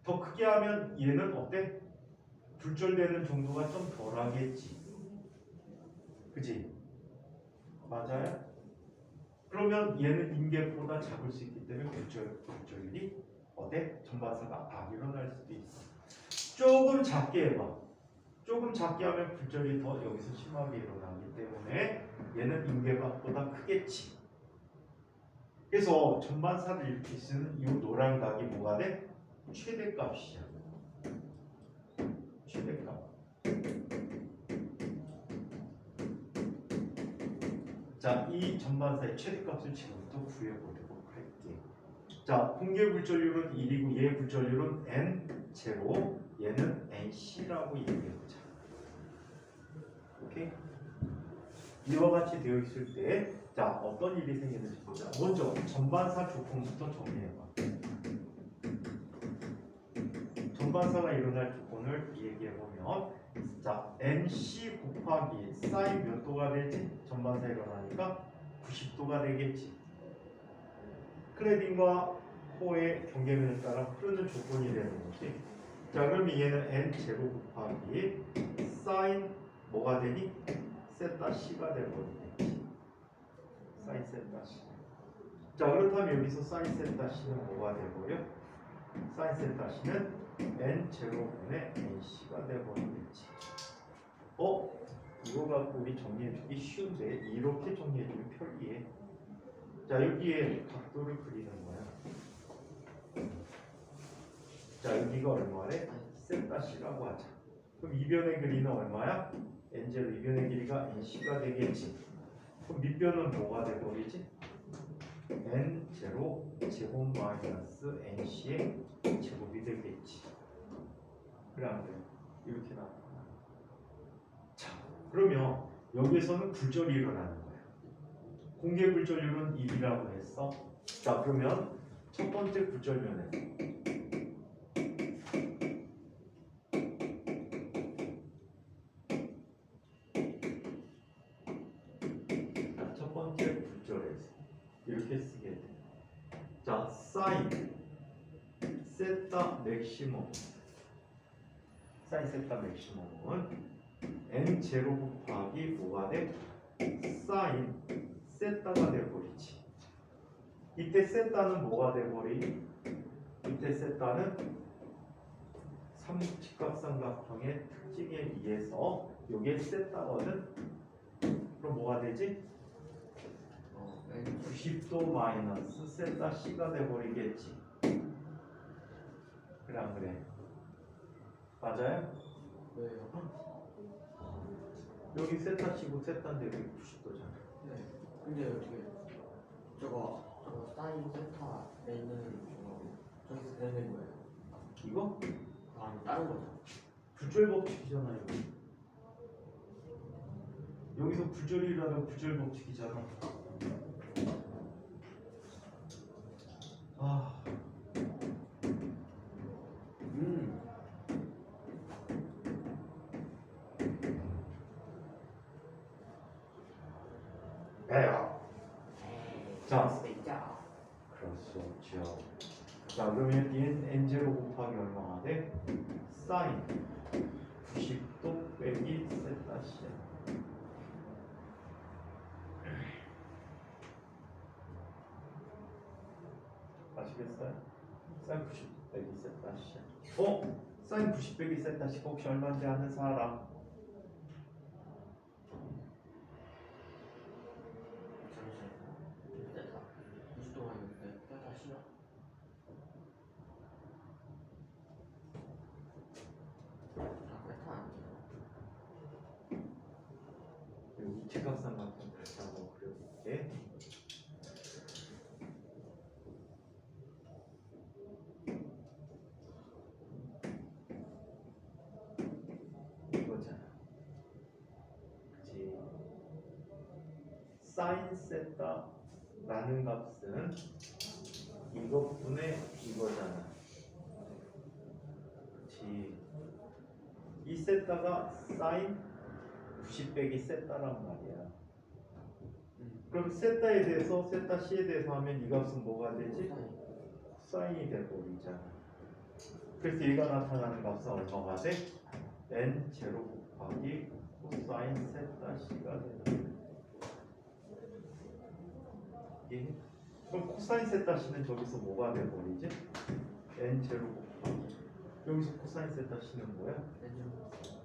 더 크게 하면 얘는 어때? 굴절되는 정도가 좀 덜하겠지. 그지? 맞아요? 그러면 얘는 임계보다 작을 수 있기 때문에 굴절이 어때? 전반사가 일어날 수도 있어. 조금 작게 해봐. 조금 작게 하면 굴절이 더 여기서 심하게 일어나기 때문에 얘는 임계각보다 크겠지. 그래서 전반사를 이렇게 쓰는 이 노란 각이 뭐가 돼? 최대값이야. 최대값. 자, 이 전반사의 최대값을 지금부터 구해보도록 할게. 자, 공개 굴절률은 1이고 얘 굴절률은 N0, 얘는 NC라고 얘기해보자. 오케이? 이와 같이 되어 있을 때 자, 어떤 일이 생기는지 보자. 먼저 전반사 조건부터 정리해봐. 전반사가 일어날 조건을 얘기해보면 자, NC 곱하기 사인 몇 도가 되지? 전반사 일어나니까 90도가 되겠지. 클레딩과 코어의 경계면에 따라 흐르는 조건이 되는 거지. 자, 그러면 얘는 N0 곱하기 사인 뭐가 되니? 세타 C가 되버리겠지. 사인 세타 C. 자, 그렇다면 여기서 사인 세타 C는 뭐가 되고요? 사인 세타 C는 N0분의 NC가 되버리겠지. 이거 갖고 우리 정리해주기 쉬운데 이렇게 정리해주면 편리해. 자, 여기에 각도를 그리는 거야. 자, 여기가 얼마래? 세타 C라고 하자. 그럼 이변의 길이는 얼마야? N0 이변의 길이가 NC가 되겠지. 그럼 밑변은 뭐가 되버리지? N0 제곱 마이너스 NC의 제곱이 되겠지. 그래 안 그래? 이렇게 나와. 자, 그러면 여기에서는 굴절이 일어나는 거야. 공개 굴절률은 1이라고 했어. 자, 그러면 첫 번째 굴절면에 첫 번째 굴절에서 이렇게 쓰게 돼. 자, 사인 세타 맥시멈 사인 세타 맥시멈은 N0 곱하기 뭐가 돼? 사인 세타가 돼버리지. 이때 세타는 뭐가 돼버리니? 이때 세타는 삼직각삼각형의 특징에 의해서 이게 세타거든. 그럼 뭐가 되지? 90도 마이너스 세타 C가 돼버리겠지. 그래 안 그래? 맞아요? 왜요? 여기 세타 C고 세타인데 여기 90도잖아. 네. 근데 어떻게 저거 사인 세타에 있는 저기서 되는 거예요? 이거? 아니 다른 거죠? 굴절 법칙이잖아 이거. 여기서 굴절이 일어나면 굴절 법칙이잖아. 에야. 자, 있다. 수도 있죠. 그럴 수 없죠. 자, 그러면 얘는 n0 곱하기 얼마가 돼? 사인 90도 빼기 세타 시. 아시겠어요? 사인 90 빼기 세타 시. 사인 90 빼기 세타 시 혹시 얼마인지 아는 사람? 잠시만요. 됐다. 90도 가는데 됐다 싫어. 아 됐다 아니에요. 여기 지각삼각형 다시 한번 그려볼게. 이거잖아. 그치? 사인 세타라는 값은 이것분의 이거잖아. 그치? 이 세타가 사인 90 빼기 세타란 말이야. 그럼 세타에 대해서 세타 C에 대해서 하면 이 값은 뭐가 되지? 코사인이 되버리잖아. 그래서 얘가 나타나는 값은 얼마가 돼? n 제로 곱하기 코사인 세타 C가 되는 거야. 예? 그럼 코사인 세타 C는 저기서 뭐가 되버리지? n 제로 곱하기 여기서 코사인 세타 C는 뭐야?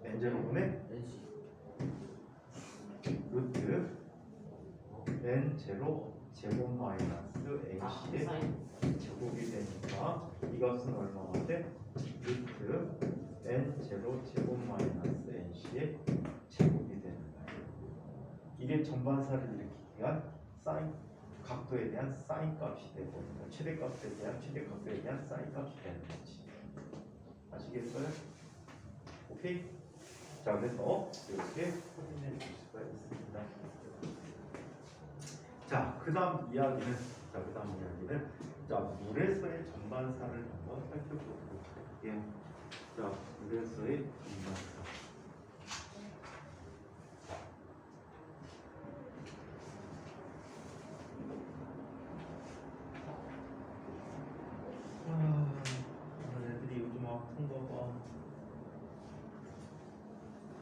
n 제로분의 NC. 루트 n 제로 제곱 마이너스 nC의 제곱이 되니까 이 값은 얼마가 돼? 루트 n 제로 제곱 마이너스 nC의 제곱이 되는 거야. 이게 전반사를 일으키기 위한 사인 각도에 대한 사인 값이 되고 최대값에 대한 최대각도에 대한 사인 값이 되는 거지. 아시겠어요? 오케이? 자, 그래서 이렇게 확인해 줄 수가 있습니다. 자, 그 다음 이야기는 자, 물에서의 전반사를 한번 살펴보도록 할게요. 자, 물에서의 전반사. 이런 애들이 요즘 아픈가 봐.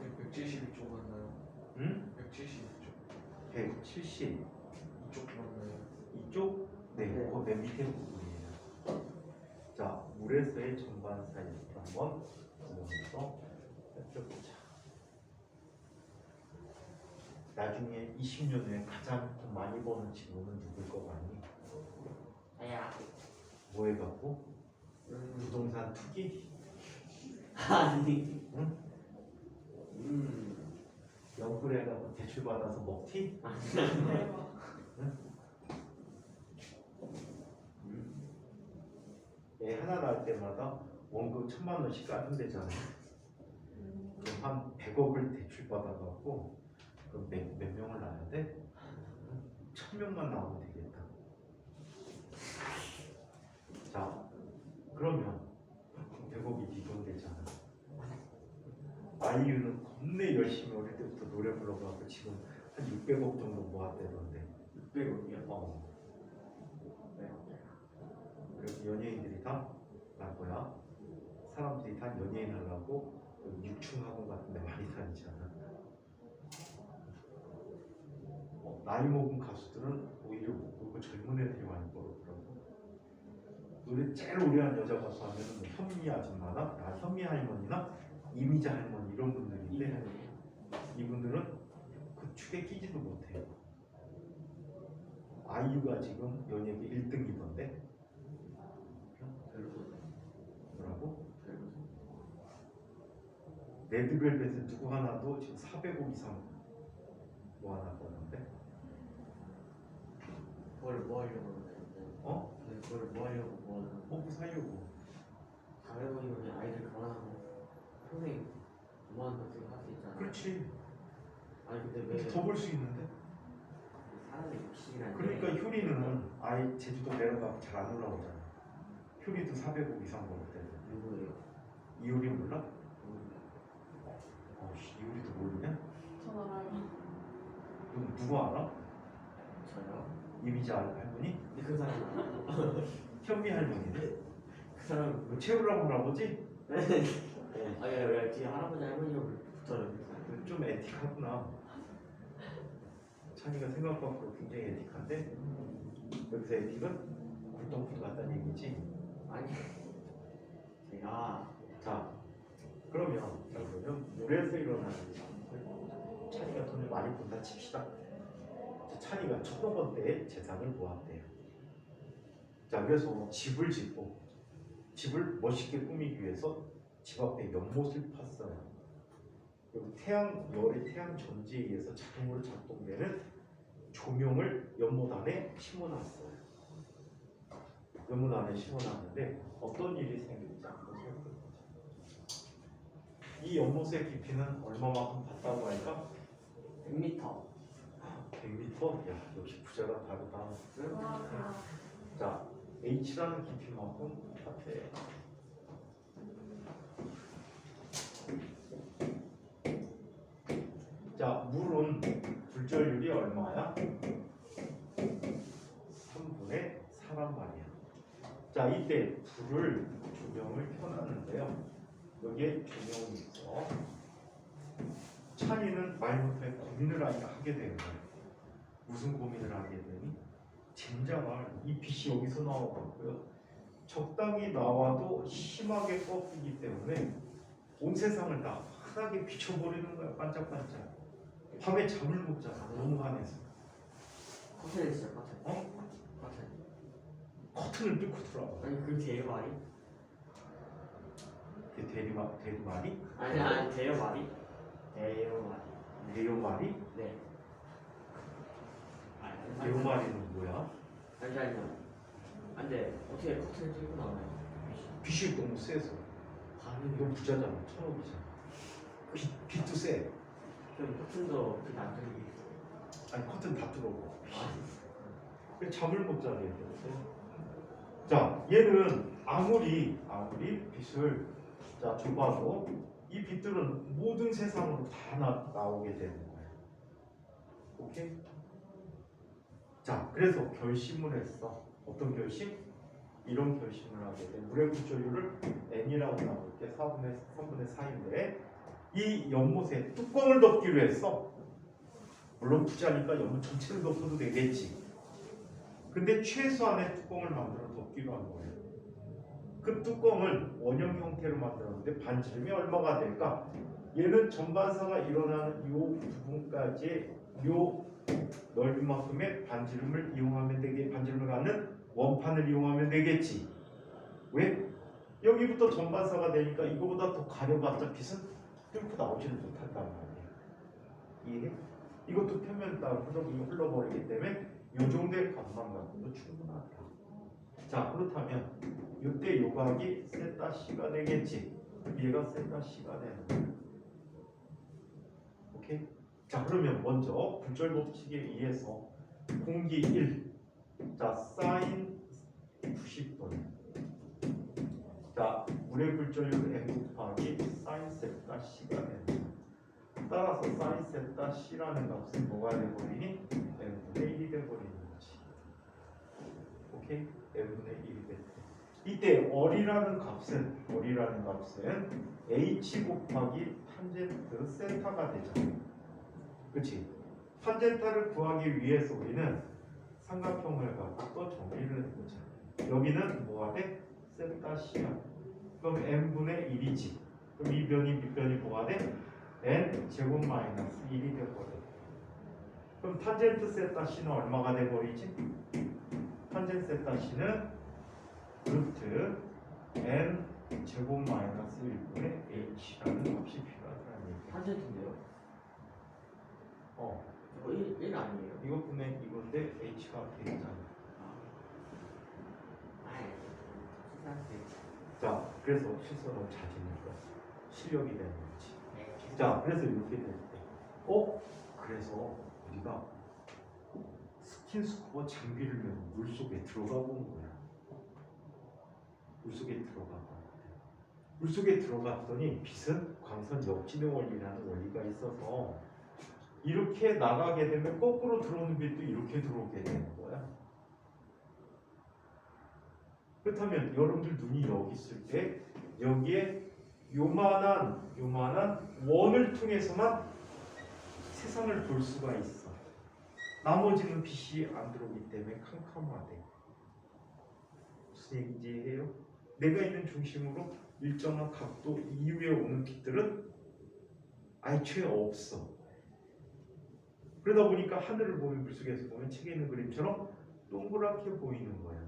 172쪽 맞나요? 응? 172쪽 170. 이쪽 맞나요? 이쪽? 네, 네. 그거 맨 밑에 부분이에요. 자, 물에서의 전반사 이렇게 한번 보면서 살펴보자. 나중에 20년 후에 가장 돈 많이 버는 친구는 누굴 거 같니? 아야. 뭐 해갖고? 부동산 투기? 아니. 응? 연끌 해갖고 대출 받아서 먹튀? 대박. 애 하나 낳을 때마다 원금 1,000만 원씩 까준대잖아. 그럼 한 100억을 대출 받아갖고 그럼 몇 명을 낳아야 돼? 1,000명만 낳으면 되겠다. 자, 그러면 100억이 비동되잖아. 아이유는 겁내 열심히 어릴 때부터 노래 불러갖고 지금 한 600억 정도 모았대던데. 600억이요? 그리고 연예인들이 다 뭐야? 사람들이 다 연예인 하려고 유충 학원 같은 데 많이 다니잖아. 나이 먹은 가수들은 오히려 못 벌고 젊은 애들이 많이 벌었더라고. 노래 제일 오래 한 여자 가수 하면은 현미 아줌마나 현미 할머니나 이미자 할머니 이런 분들인데 이분들은 그 축에 끼지도 못해요. 아이유가 지금 연예계 1등이던데. 뭐라고? 레드벨벳은 누구 하나도 지금 400억 이상 모아놨다는데. 그걸 뭐 하려고 그러는데? 어? 그걸 뭐 하려고 뭐 하는? 뭐 사려고. 400원이면 그냥 아이들 결혼하고 평생 5만 원 같은 거 할 수 있잖아. 그렇지. 아니 근데 왜 더 벌 수 있는데. 사람의 욕심이라는 그러니까 효리는 아예 제주도 내려가고 잘 안 올라오잖아. 효리도 400억 이상 벌었대. 누구예요? 이효리 몰라? 이효리도 모르냐? 전 알아요. 누구 알아? 저요? 이미지 할머니? 근데 그 사람 알아. 현미 할머니네? 그 사람 뭐 채우라고 할아버지? 아니 왜 뒤에 할아버지 할머니가 붙어요. 좀 에틱하구나. 찬이가 생각보다 굉장히 에틱한데 여기서 에틱은 굴동품 같다는 얘기지. 아니 제가 자 그러면 물에서 일어나는 찬이가 돈을 많이 번다 칩시다. 자, 찬이가 첫 번째 재산을 모았대요. 자 그래서 집을 짓고 집을 멋있게 꾸미기 위해서 집 앞에 연못을 팠어요. 그리고 열의 태양 전지에 의해서 자동으로 작동되는 조명을 연못 안에 심어놨어요. 연못 안에 심어놨는데 어떤 일이 생길지 한번 생각해보자. 이 연못의 깊이는 얼마만큼 봤다고 할까? 100m. 100m? 야 역시 부자가 다르다. 와 대박. 자 H라는 깊이만큼 같아요. 자 물은 불절율이 얼마야? 3분의 4란 말이야. 자 이때 불을 조명을 켜놨는데요. 여기에 조명이 있어. 찬이는 말못해 고민을 하게 되는 거예요. 무슨 고민을 하게 되니? 젠장할 이 빛이 여기서 나오고요. 적당히 나와도 심하게 꺾이기 때문에 온 세상을 다 환하게 비춰버리는 거야. 반짝반짝. 밤에 잠을 못 자. 너무 환해서. 커튼에 진짜 커튼. 어? 커튼. 커튼을 뚫고 들어와. 아니 그 대여말이? 그 대리말이? 아니 대여말이? 대여말이. 대요말이? 네. 대요말이는 뭐야? 아니요. 안돼. 어떻게 커튼을 뚫고 나와요? 빛이 너무 세서. 밤이 이건 부자잖아. 천억이잖아. 빛도 세. 그럼 커튼도 그게 안 뚫리게. 아니 커튼 다 뚫어고. 아니. 그래서 잠을 못 자게 돼. 자, 얘는 아무리 빛을 자 줘봐도 이 빛들은 모든 세상으로 다 나오게 되는 거예요. 오케이? 자, 그래서 결심을 했어. 어떤 결심? 이런 결심을 하게 돼. 물의 구조율을 n이라고 나올게. 3분의 4인데 이 연못에 뚜껑을 덮기로 했어. 물론 부자니까 연못 전체를 덮어도 되겠지. 근데 최소한의 뚜껑을 만들어 덮기로 한 거예요. 그 뚜껑을 원형 형태로 만들었는데 반지름이 얼마가 될까? 얘는 전반사가 일어나는 이 부분까지 이 넓이만큼의 반지름을 이용하면 반지름을 갖는 원판을 이용하면 되겠지. 왜? 여기부터 전반사가 되니까 이거보다 더 가려봤자 빛은 뚫고 나오지를 못한단 말이야. 이해해? 이것도 표면 따라 흘러버리기 때문에 이 정도의 값만 갖고도 충분하다. 자 그렇다면 이때 요각이 세타 C가 되겠지. 얘가 세타 C가 되는 거야. 오케이? 자 그러면 먼저 불절 법칙에 의해서 공기 1. 자 사인 90도. 자 물의 불절율 M 곱하기 사인 세타 C가 되는 거야. 따라서 사인 세타 C라는 값은 뭐가 되버리니? M분의 1이 되버리는 거지. 오케이? M분의 1이 돼. 이때 어리라는 값은 H 곱하기 탄젠트 세타가 되잖아. 그치? 탄젠타를 구하기 위해서 우리는 삼각형을 갖고 또 정리를 해보자. 여기는 뭐가 돼? 세타 C야. 그럼 M분의 1이지. 그럼 이 변이 밑변이 뭐가 돼? n 제곱 마이너스 1이 되버려. 그럼 탄젠트 세타 C는 얼마가 돼버리지? 탄젠트 세타 C는 루트 n 제곱 마이너스 1분의 h라는 값이 필요하다는 얘기야. 탄젠트인데요? 이거 1 아니에요? 이것분의 이건데 h가 되잖아. 자, 그래서 실수는 자진이니까 실력이 되는 거지. 자, 그래서 이렇게 될 때, 그래서 우리가 스킨스쿠버 장비를 메고 물 속에 들어가 보는 거야. 물 속에 들어갔더니 빛은 광선 역진의 원리라는 원리가 있어서 이렇게 나가게 되면 거꾸로 들어오는 빛도 이렇게 들어오게 되는 거야. 그렇다면 여러분들 눈이 여기 있을 때 여기에 요만한 원을 통해서만 세상을 볼 수가 있어. 나머지는 빛이 안 들어오기 때문에 캄캄하대. 무슨 얘기인지 이해해요? 내가 있는 중심으로 일정한 각도 이후에 오는 빛들은 애초에 없어. 그러다 보니까 하늘을 보면 물속에서 보면 책에 있는 그림처럼 동그랗게 보이는 거야.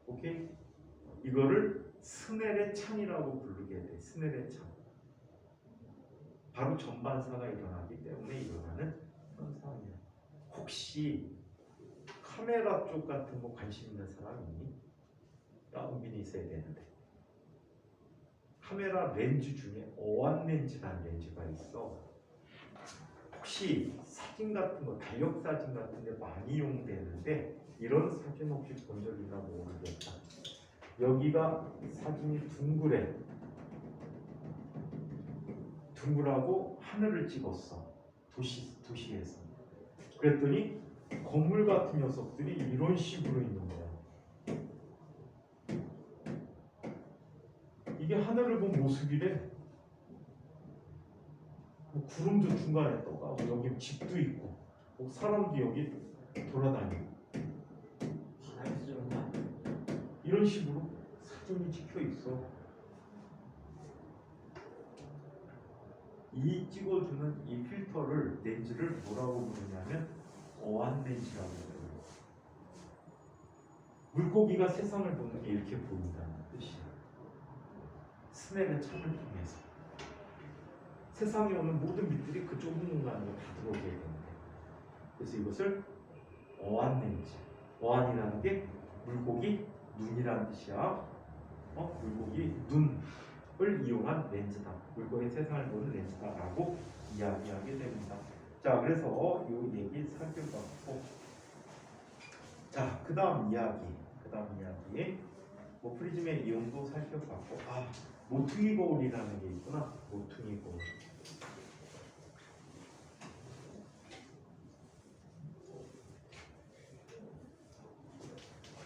오케이? 이거를 스넬의 창이라고 부르게 돼. 스넬의 창. 바로 전반사가 일어나기 때문에 일어나는 현상이야. 혹시 카메라 쪽 같은 거 관심 있는 사람 있니? 야, 은빈이 있어야 되는데. 카메라 렌즈 중에 어안 렌즈라는 렌즈가 있어. 혹시 사진 같은 거, 달력 사진 같은 데 많이 이용되는데 이런 사진 혹시 본 적 있나 모르겠다. 여기가 사진이 둥그래. 둥글하고 하늘을 찍었어. 도시에서. 그랬더니 건물 같은 녀석들이 이런 식으로 있는 거야. 이게 하늘을 본 모습이래. 뭐 구름도 중간에 떠가고 여기 집도 있고 뭐 사람도 여기 돌아다니고 바다에서 찍은 거 아니야? 이런 식으로 사진이 찍혀 있어. 이 찍어주는 이 필터를 렌즈를 뭐라고 부르냐면 어안 렌즈라고 불러요. 물고기가 세상을 보는 게 이렇게 보인다는 뜻이야. 스넬의 창을 통해서 세상에 오는 모든 빛들이 그 좁은 공간으로 다 들어오게 되는데, 그래서 이것을 어안 렌즈. 어안이라는 게 물고기 눈이라는 뜻이야. 물고기 눈을 이용한 렌즈다. 물고기 세상을 보는 렌즈다라고 이야기하게 됩니다. 자, 그래서 이 얘기 살펴봤고, 자, 그 다음 이야기, 뭐 프리즘의 이용도 살펴봤고, 모퉁이 거울이라는 게 있구나. 모퉁이 거울.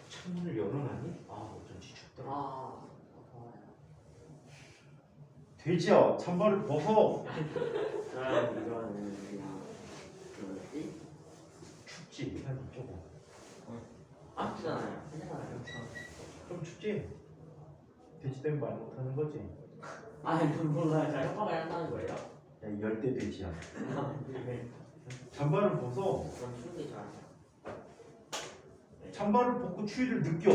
창문을 열어놔니? 어쩐지 춥더라. 돼지야, 잠바를 벗어. 이거는 그냥 뭐지? 춥지? 한 조금. 춥잖아요. 괜찮아요. 좀 춥지? 돼지 때문에 말 못하는 거지? 몰라요. 제가 협박을 한다는 거예요. 야, 이 열대 돼지야. 네. 잠바를 벗어. 그럼 추운 게 좋아요. 잠바를 벗고 추위를 느껴.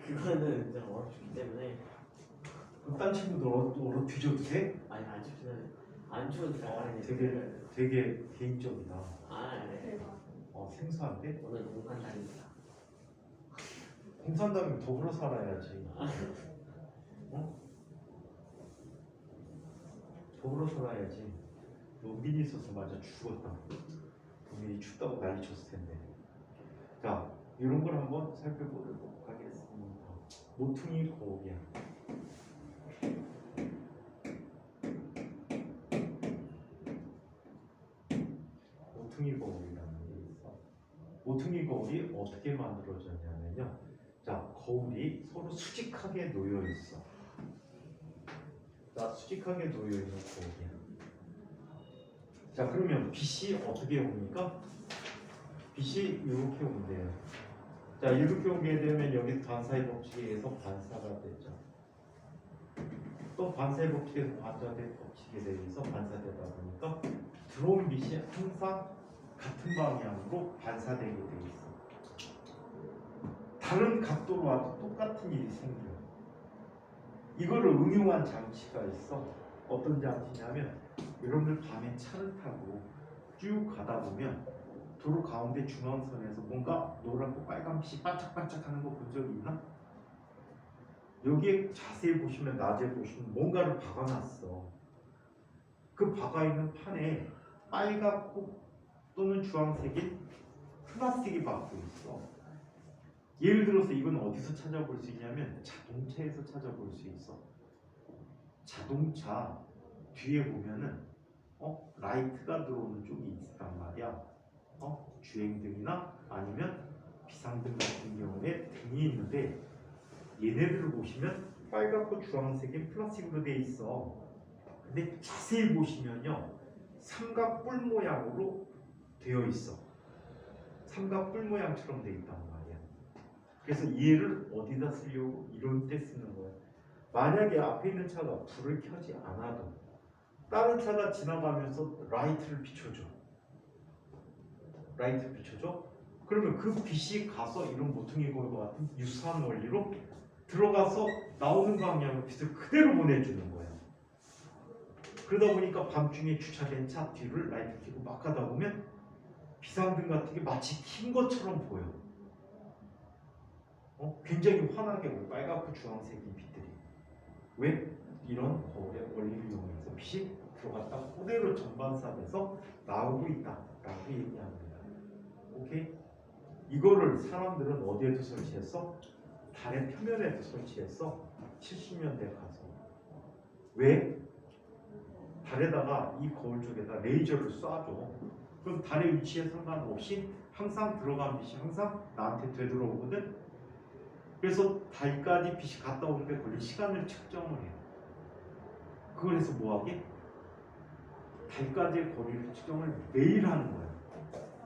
그거는 제가 워낙 춥기 때문에 딴 친구들 얼어 뒤져도 돼? 안 춥지는 안 추운데 되게 개인적이다. 네. 대박. 생소한데? 오늘 공간날입니다. 공산당이면 더불어 살아야지. 더불어 살아야지. 은빈이 있어서 맞아 죽었다. 은빈이 춥다고 난리 쳤을 텐데. 자, 이런 걸 한번 살펴보도록 하겠습니다. 모퉁이 거울이야. 모퉁이 거울이라는 게 있어. 모퉁이 거울이 어떻게 만들어졌냐면요. 자, 거울이 서로 수직하게 놓여 있어. 자, 수직하게 놓여 있는 거울이야. 자, 그러면 빛이 어떻게 옵니까? 빛이 이렇게 온대요. 자, 이렇게 오게 되면 여기 반사의 법칙에 의해서 반사가 되죠. 또 반사의 법칙에서 반사된 법칙에 대해서 반사되다 보니까 들어온 빛이 항상 같은 방향으로 반사되게 돼 있어. 다른 각도로 와도 똑같은 일이 생겨. 이거를 응용한 장치가 있어. 어떤 장치냐면 여러분들 밤에 차를 타고 쭉 가다 보면 도로 가운데 중앙선에서 뭔가 노랗고 빨간빛이 반짝반짝하는 거 본 적이 있나? 여기에 자세히 보시면 낮에 보시면 뭔가를 박아놨어. 그 박아있는 판에 빨갛고 또는 주황색인 플라스틱이 박혀 있어. 예를 들어서 이건 어디서 찾아볼 수 있냐면 자동차에서 찾아볼 수 있어. 자동차 뒤에 보면은 라이트가 들어오는 쪽이 있단 말이야. 주행등이나 아니면 비상등 같은 경우에 등이 있는데 얘네들을 보시면 빨갛고 주황색이 플라스틱으로 돼 있어. 근데 자세히 보시면요, 삼각뿔 모양으로 되어 있어. 삼각뿔 모양처럼 되어 있단 말이야. 그래서 얘를 어디다 쓰려고? 이런 때 쓰는 거야. 만약에 앞에 있는 차가 불을 켜지 않아도 다른 차가 지나가면서 라이트를 비춰줘. 라이트를 비춰줘? 그러면 그 빛이 가서 이런 모퉁이 골과 같은 유사한 원리로 들어가서 나오는 방향으로 빛을 그대로 보내주는 거예요. 그러다 보니까 밤중에 주차된 차 뒤를 라이트 켜고 막 가다 보면 비상등 같은 게 마치 킨 것처럼 보여. 굉장히 환하게 보여. 빨갛고 주황색인 빛들이. 왜? 이런 거울의 원리를 이용해서 빛이 들어갔다 그대로 전반사돼서 나오고 있다라고 얘기합니다. 오케이? 이거를 사람들은 어디에도 설치했어? 달의 표면에도 설치했어. 70년대 가서. 왜? 달에다가 이 거울 쪽에다 레이저를 쏴줘. 그럼 달의 위치에 상관없이 항상 들어간 빛이 항상 나한테 되돌아오거든. 그래서 달까지 빛이 갔다 오는데 걸린 시간을 측정을 해요. 그걸 해서 뭐하게? 달까지의 거리를 측정을 매일 하는 거예요.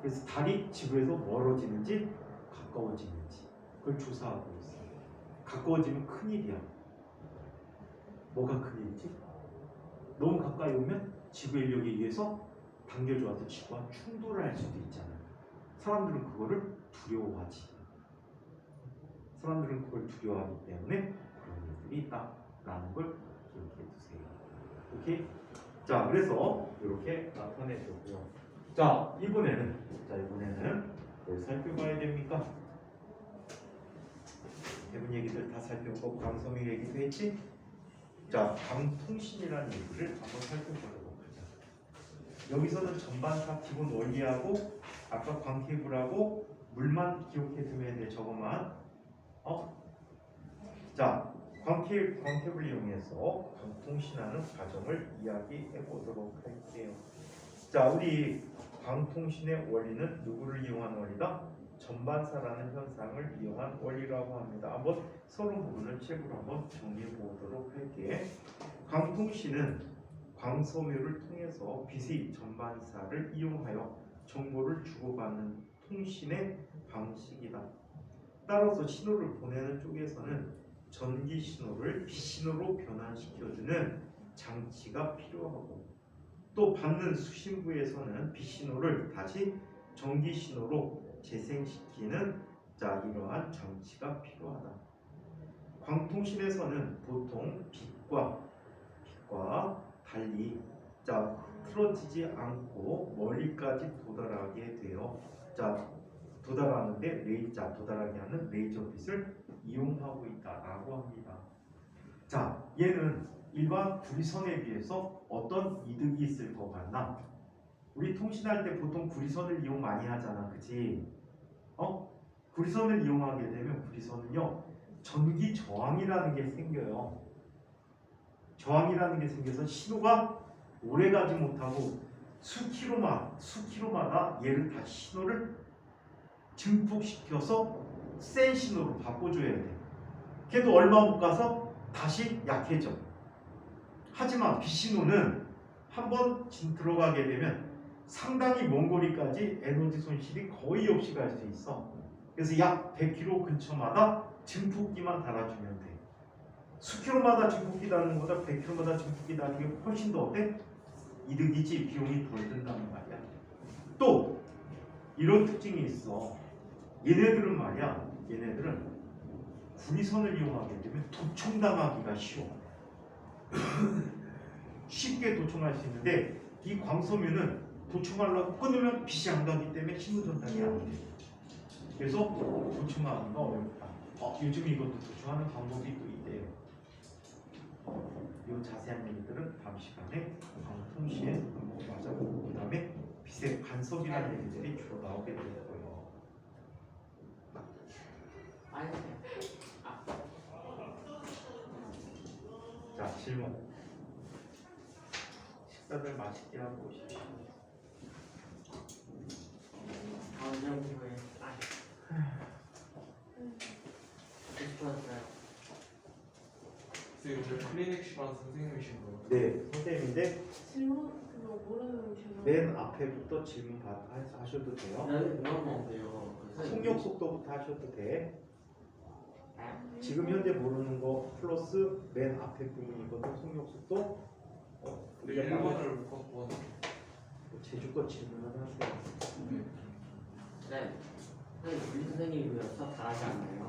그래서 달이 지구에서 멀어지는지 가까워지는지 그걸 조사하고 있어요. 가까워지면 큰일이야. 뭐가 큰일이지? 너무 가까이 오면 지구 인력에 의해서 당겨져와서 지구와 충돌을 할 수도 있잖아요. 사람들은 그거를 두려워하지. 사람들은 그걸 두려워하기 때문에 그런 일들이 있다라는 걸 기억해 두세요. 오케이? 자, 그래서 이렇게 나타내줬고요. 자, 이번에는 뭘 살펴봐야 됩니까? 대부분 얘기들 다 살펴보고 광섬유 얘기도 했지? 자, 광통신이라는 얘기를 한번 살펴보도록 하자. 여기서는 전반사 기본 원리하고 아까 광케이블하고 물만 기억해 두면 돼. 저것만. 자, 광케이블을 이용해서 광통신하는 과정을 이야기해 보도록 할게요. 자, 우리 광통신의 원리는 누구를 이용한 원리다? 전반사라는 현상을 이용한 원리라고 합니다. 한번 서론 부분을 책으로 한번 정리해 보도록 할게. 광통신은 광섬유를 통해서 빛의 전반사를 이용하여 정보를 주고받는 통신의 방식이다. 따라서 신호를 보내는 쪽에서는 전기 신호를 빛 신호로 변환시켜주는 장치가 필요하고, 또 받는 수신부에서는 빛 신호를 다시 전기 신호로 재생시키는 이러한 장치가 필요하다. 광통신에서는 보통 빛과 달리 흐트러지지 않고 멀리까지 도달하게 되어 도달하게 하는 레이저 빛을 이용하고 있다라고 합니다. 자, 얘는 일반 구리선에 비해서 어떤 이득이 있을 것 같나? 우리 통신할 때 보통 구리선을 이용 많이 하잖아, 그치? 구리선을 이용하게 되면 구리선은요, 전기 저항이라는 게 생겨요. 저항이라는 게 생겨서 신호가 오래 가지 못하고 수키로마다 얘를 다시 신호를 증폭시켜서 센 신호로 바꿔줘야 돼. 걔도 얼마 못 가서 다시 약해져. 하지만 빛 신호는 한번 들어가게 되면 상당히 먼 거리까지 에너지 손실이 거의 없이 갈 수 있어. 그래서 약 100km 근처마다 증폭기만 달아주면 돼. 수킬로마다 증폭기 다는 것보다 100km마다 증폭기 다는 게 훨씬 더 어때? 이득이지. 비용이 덜 든다는 말이야. 또 이런 특징이 있어. 얘네들은 구리선을 이용하게 되면 도청당하기가 쉬워. 쉽게 도청할 수 있는데 이 광섬유는 도청하려고 끊으면 빛이 안 가기 때문에 신호 전달이 안 돼. 그래서 도청하기가 어렵다. 요즘 이것도 도청하는 방법이 또 있대요. 이 자세한 얘기들은 다음 시간에 광통시에 한번 맞아보고, 그 다음에 빛의 간섭이라는 얘기들이 주로 나오게 될 거예요. 자, 질문. 식사들 맛있게 하고 오십시오. 다음 장소에 듣고 싶었어요. 선생님 오늘 클리닉 시간 선생님이신 거예요? 네, 선생님인데 질문 그거 모르는 질문. 맨 앞에부터 질문 하셔도 돼요. 나는 그만 먹으면 돼요. 속력 속도부터 하셔도 돼. 지금 현재 모르는 거 플러스 맨 앞에 부분이거든. 속력 속도. 근데 1번을 못 갖고 왔는데. 제주껏 질문을 하세요. 네. 선생님 우리 선생님이 수업 잘하지 않나요?